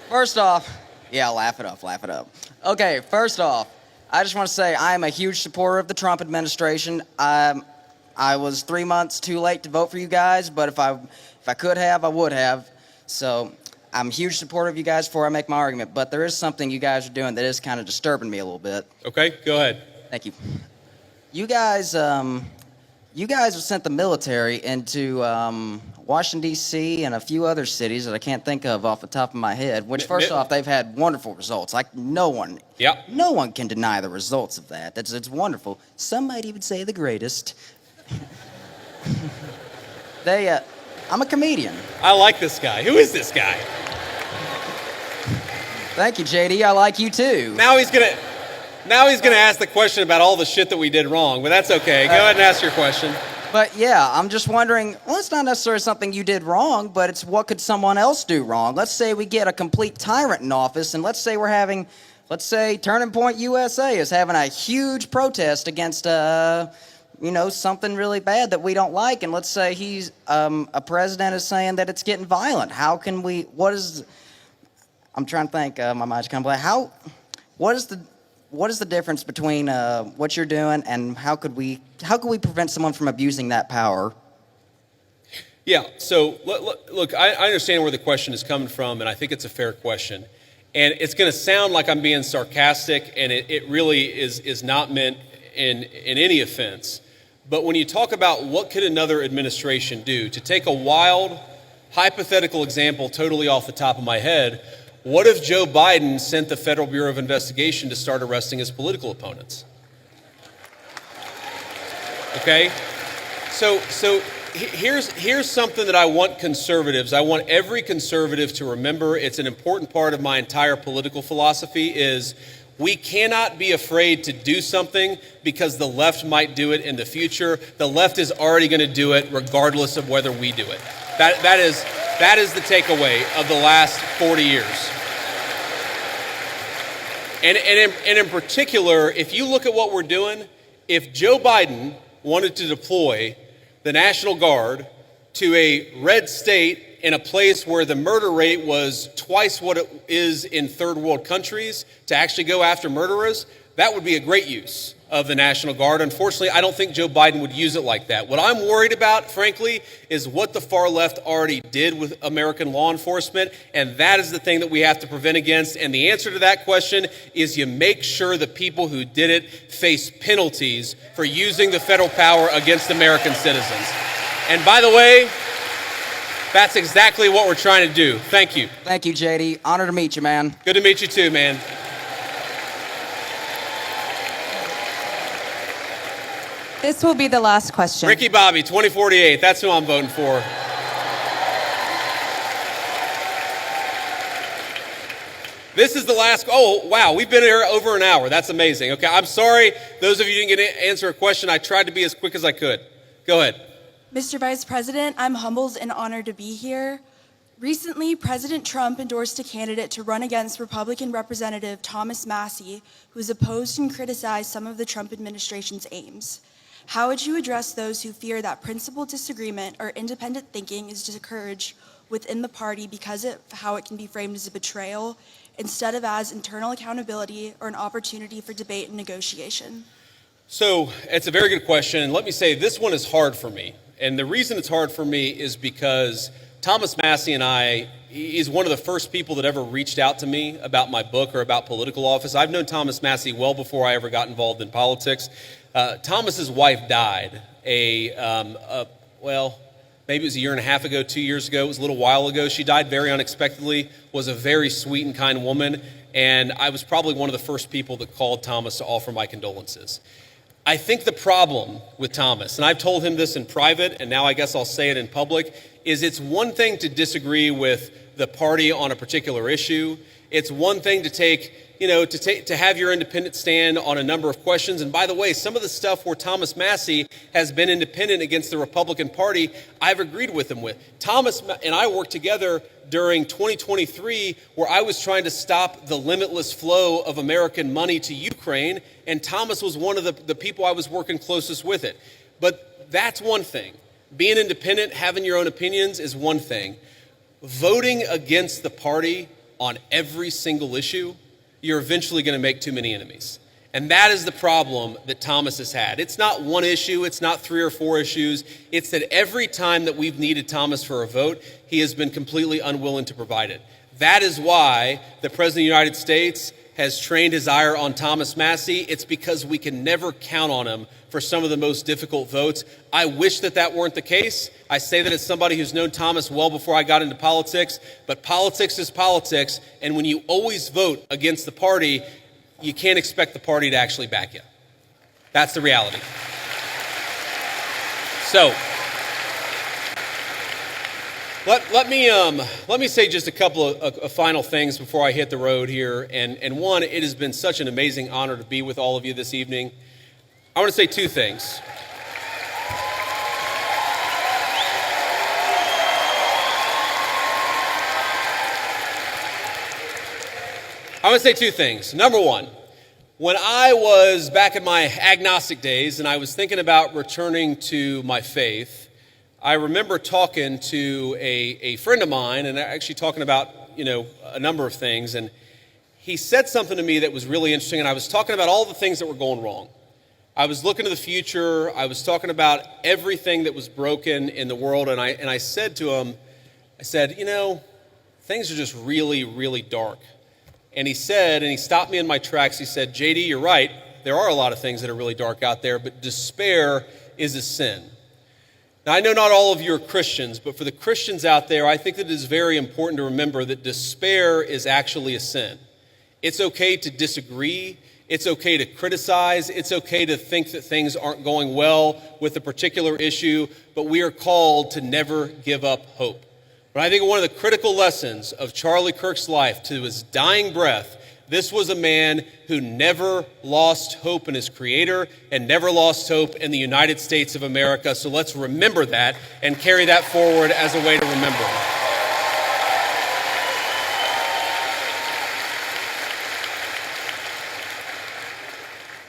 First off, yeah, laugh it up. Okay, first off, I just want to say I am a huge supporter of the Trump administration. I was 3 months too late to vote for you guys, but if I could have, I would have. So I'm a huge supporter of you guys before I make my argument. But there is something you guys are doing that is kind of disturbing me a little bit. Okay, go ahead. Thank you. You guys have sent the military into Washington, D.C. and a few other cities that I can't think of off the top of my head, which first off, they've had wonderful results. Like no one can deny the results of that. It's wonderful. Some might even say the greatest. I'm a comedian. I like this guy. Who is this guy? Thank you, JD. I like you too. Now he's gonna ask the question about all the shit that we did wrong, but that's okay. Go ahead and ask your question. But yeah, I'm just wondering, well, it's not necessarily something you did wrong, but it's what could someone else do wrong? Let's say we get a complete tyrant in office, and let's say Turning Point USA is having a huge protest against something really bad that we don't like, and let's say he's a president is saying that it's getting violent. How can we? I'm trying to think. My mind's kind of blank. What is the difference between what you're doing and how could we prevent someone from abusing that power? Yeah. So look, I understand where the question is coming from, and I think it's a fair question. And it's going to sound like I'm being sarcastic, and it really is not meant in any offense. But when you talk about what could another administration do, to take a wild, hypothetical example totally off the top of my head, what if Joe Biden sent the Federal Bureau of Investigation to start arresting his political opponents? Okay? So here's something that I want every conservative to remember. It's an important part of my entire political philosophy is we cannot be afraid to do something because the left might do it in the future. The left is already going to do it regardless of whether we do it. That is the takeaway of the last 40 years. And in particular, if you look at what we're doing, if Joe Biden wanted to deploy the National Guard to a red state in a place where the murder rate was twice what it is in third world countries to actually go after murderers, that would be a great use of the National Guard. Unfortunately, I don't think Joe Biden would use it like that. What I'm worried about, frankly, is what the far left already did with American law enforcement, and that is the thing that we have to prevent against. And the answer to that question is you make sure the people who did it face penalties for using the federal power against American citizens. And by the way, That's exactly what we're trying to do. Thank you. Thank you, JD. Honor to meet you, man. Good to meet you too, man. This will be the last question. Ricky Bobby, 2048. That's who I'm voting for. This is the last. Oh, wow. We've been here over an hour. That's amazing. Okay, I'm sorry. Those of you who didn't get to answer a question, I tried to be as quick as I could. Go ahead. Mr. Vice President, I'm humbled and honored to be here. Recently, President Trump endorsed a candidate to run against Republican Representative Thomas Massie, who has opposed and criticized some of the Trump administration's aims. How would you address those who fear that principled disagreement or independent thinking is discouraged within the party because of how it can be framed as a betrayal instead of as internal accountability or an opportunity for debate and negotiation? So it's a very good question. And let me say, this one is hard for me. And the reason it's hard for me is because Thomas Massie and he's one of the first people that ever reached out to me about my book or about political office. I've known Thomas Massie well before I ever got involved in politics. Thomas's wife died maybe it was a year and a half ago, 2 years ago. It was a little while ago. She died very unexpectedly, was a very sweet and kind woman. And I was probably one of the first people that called Thomas to offer my condolences. I think the problem with Thomas, and I've told him this in private, and now I guess I'll say it in public, is it's one thing to disagree with the party on a particular issue. It's one thing to have your independent stand on a number of questions. And by the way, some of the stuff where Thomas Massie has been independent against the Republican Party, I've agreed with him with. Thomas and I worked together during 2023, where I was trying to stop the limitless flow of American money to Ukraine, and Thomas was one of the people I was working closest with it. But that's one thing. Being independent, having your own opinions is one thing. Voting against the party on every single issue, you're eventually going to make too many enemies. And that is the problem that Thomas has had. It's not one issue, it's not 3 or 4 issues. It's that every time that we've needed Thomas for a vote, he has been completely unwilling to provide it. That is why the President of the United States has trained his ire on Thomas Massie. It's because we can never count on him for some of the most difficult votes. I wish that weren't the case. I say that as somebody who's known Thomas well before I got into politics, but politics is politics, and when you always vote against the party, you can't expect the party to actually back you. That's the reality. So, let me say just a couple of final things before I hit the road here. And one, it has been such an amazing honor to be with all of you this evening. I want to say 2 things. I want to say 2 things. Number one, when I was back in my agnostic days and I was thinking about returning to my faith, I remember talking to a friend of mine and actually talking about, a number of things. And he said something to me that was really interesting. And I was talking about all the things that were going wrong. I was looking to the future. I was talking about everything that was broken in the world. And I said to him, things are just really, really dark. And he stopped me in my tracks. He said, JD, you're right. There are a lot of things that are really dark out there, but despair is a sin. Now, I know not all of you are Christians, but for the Christians out there, I think that it is very important to remember that despair is actually a sin. It's okay to disagree. It's okay to criticize. It's okay to think that things aren't going well with a particular issue, but we are called to never give up hope. But I think one of the critical lessons of Charlie Kirk's life to his dying breath, this was a man who never lost hope in his Creator and never lost hope in the United States of America. So let's remember that and carry that forward as a way to remember.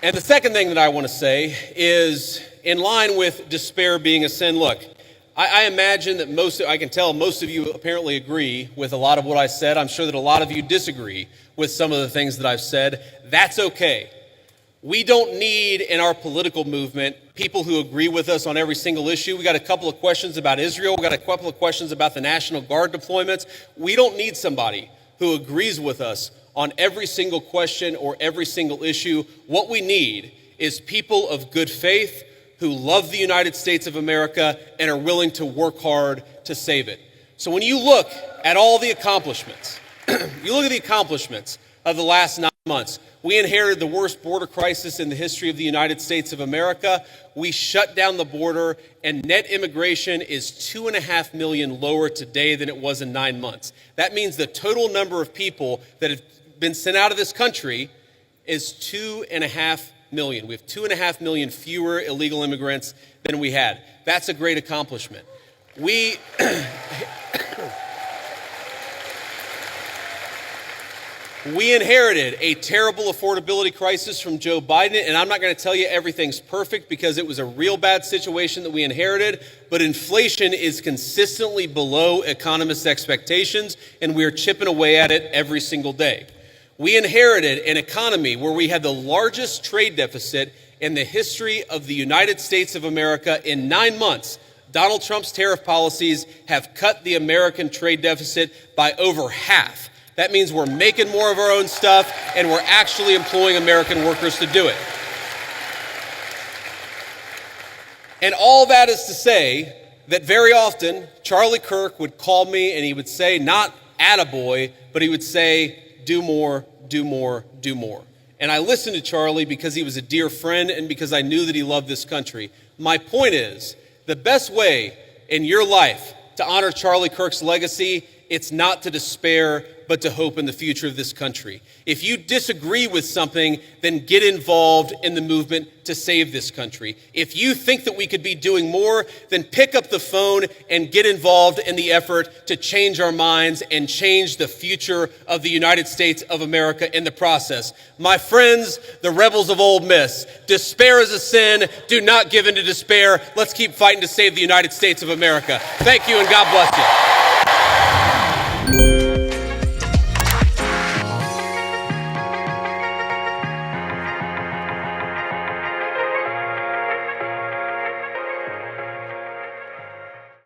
And the second thing that I want to say is, in line with despair being a sin, look, I imagine that I can tell most of you apparently agree with a lot of what I said. I'm sure that a lot of you disagree with some of the things that I've said. That's okay. We don't need in our political movement people who agree with us on every single issue. We got a couple of questions about Israel. We got a couple of questions about the National Guard deployments. We don't need somebody who agrees with us on every single question or every single issue. What we need is people of good faith who love the United States of America and are willing to work hard to save it. So when you look at all the accomplishments, you look at the accomplishments of the last 9 months. We inherited the worst border crisis in the history of the United States of America. We shut down the border, and net immigration is 2.5 million lower today than it was in 9 months. That means the total number of people that have been sent out of this country is 2.5 million. We have 2.5 million fewer illegal immigrants than we had. That's a great accomplishment. We inherited a terrible affordability crisis from Joe Biden, and I'm not going to tell you everything's perfect because it was a real bad situation that we inherited, but inflation is consistently below economists' expectations, and we are chipping away at it every single day. We inherited an economy where we had the largest trade deficit in the history of the United States of America. In 9 months, Donald Trump's tariff policies have cut the American trade deficit by over half. That means we're making more of our own stuff, and we're actually employing American workers to do it. And all that is to say that very often Charlie Kirk would call me and he would say, not attaboy, but he would say, do more, do more, do more. And I listened to Charlie because he was a dear friend and because I knew that he loved this country. My point is, the best way in your life to honor Charlie Kirk's legacy, it's not to despair, but to hope in the future of this country. If you disagree with something, then get involved in the movement to save this country. If you think that we could be doing more, then pick up the phone and get involved in the effort to change our minds and change the future of the United States of America in the process. My friends, the rebels of Ole Miss, despair is a sin. Do not give in to despair. Let's keep fighting to save the United States of America. Thank you, and God bless you.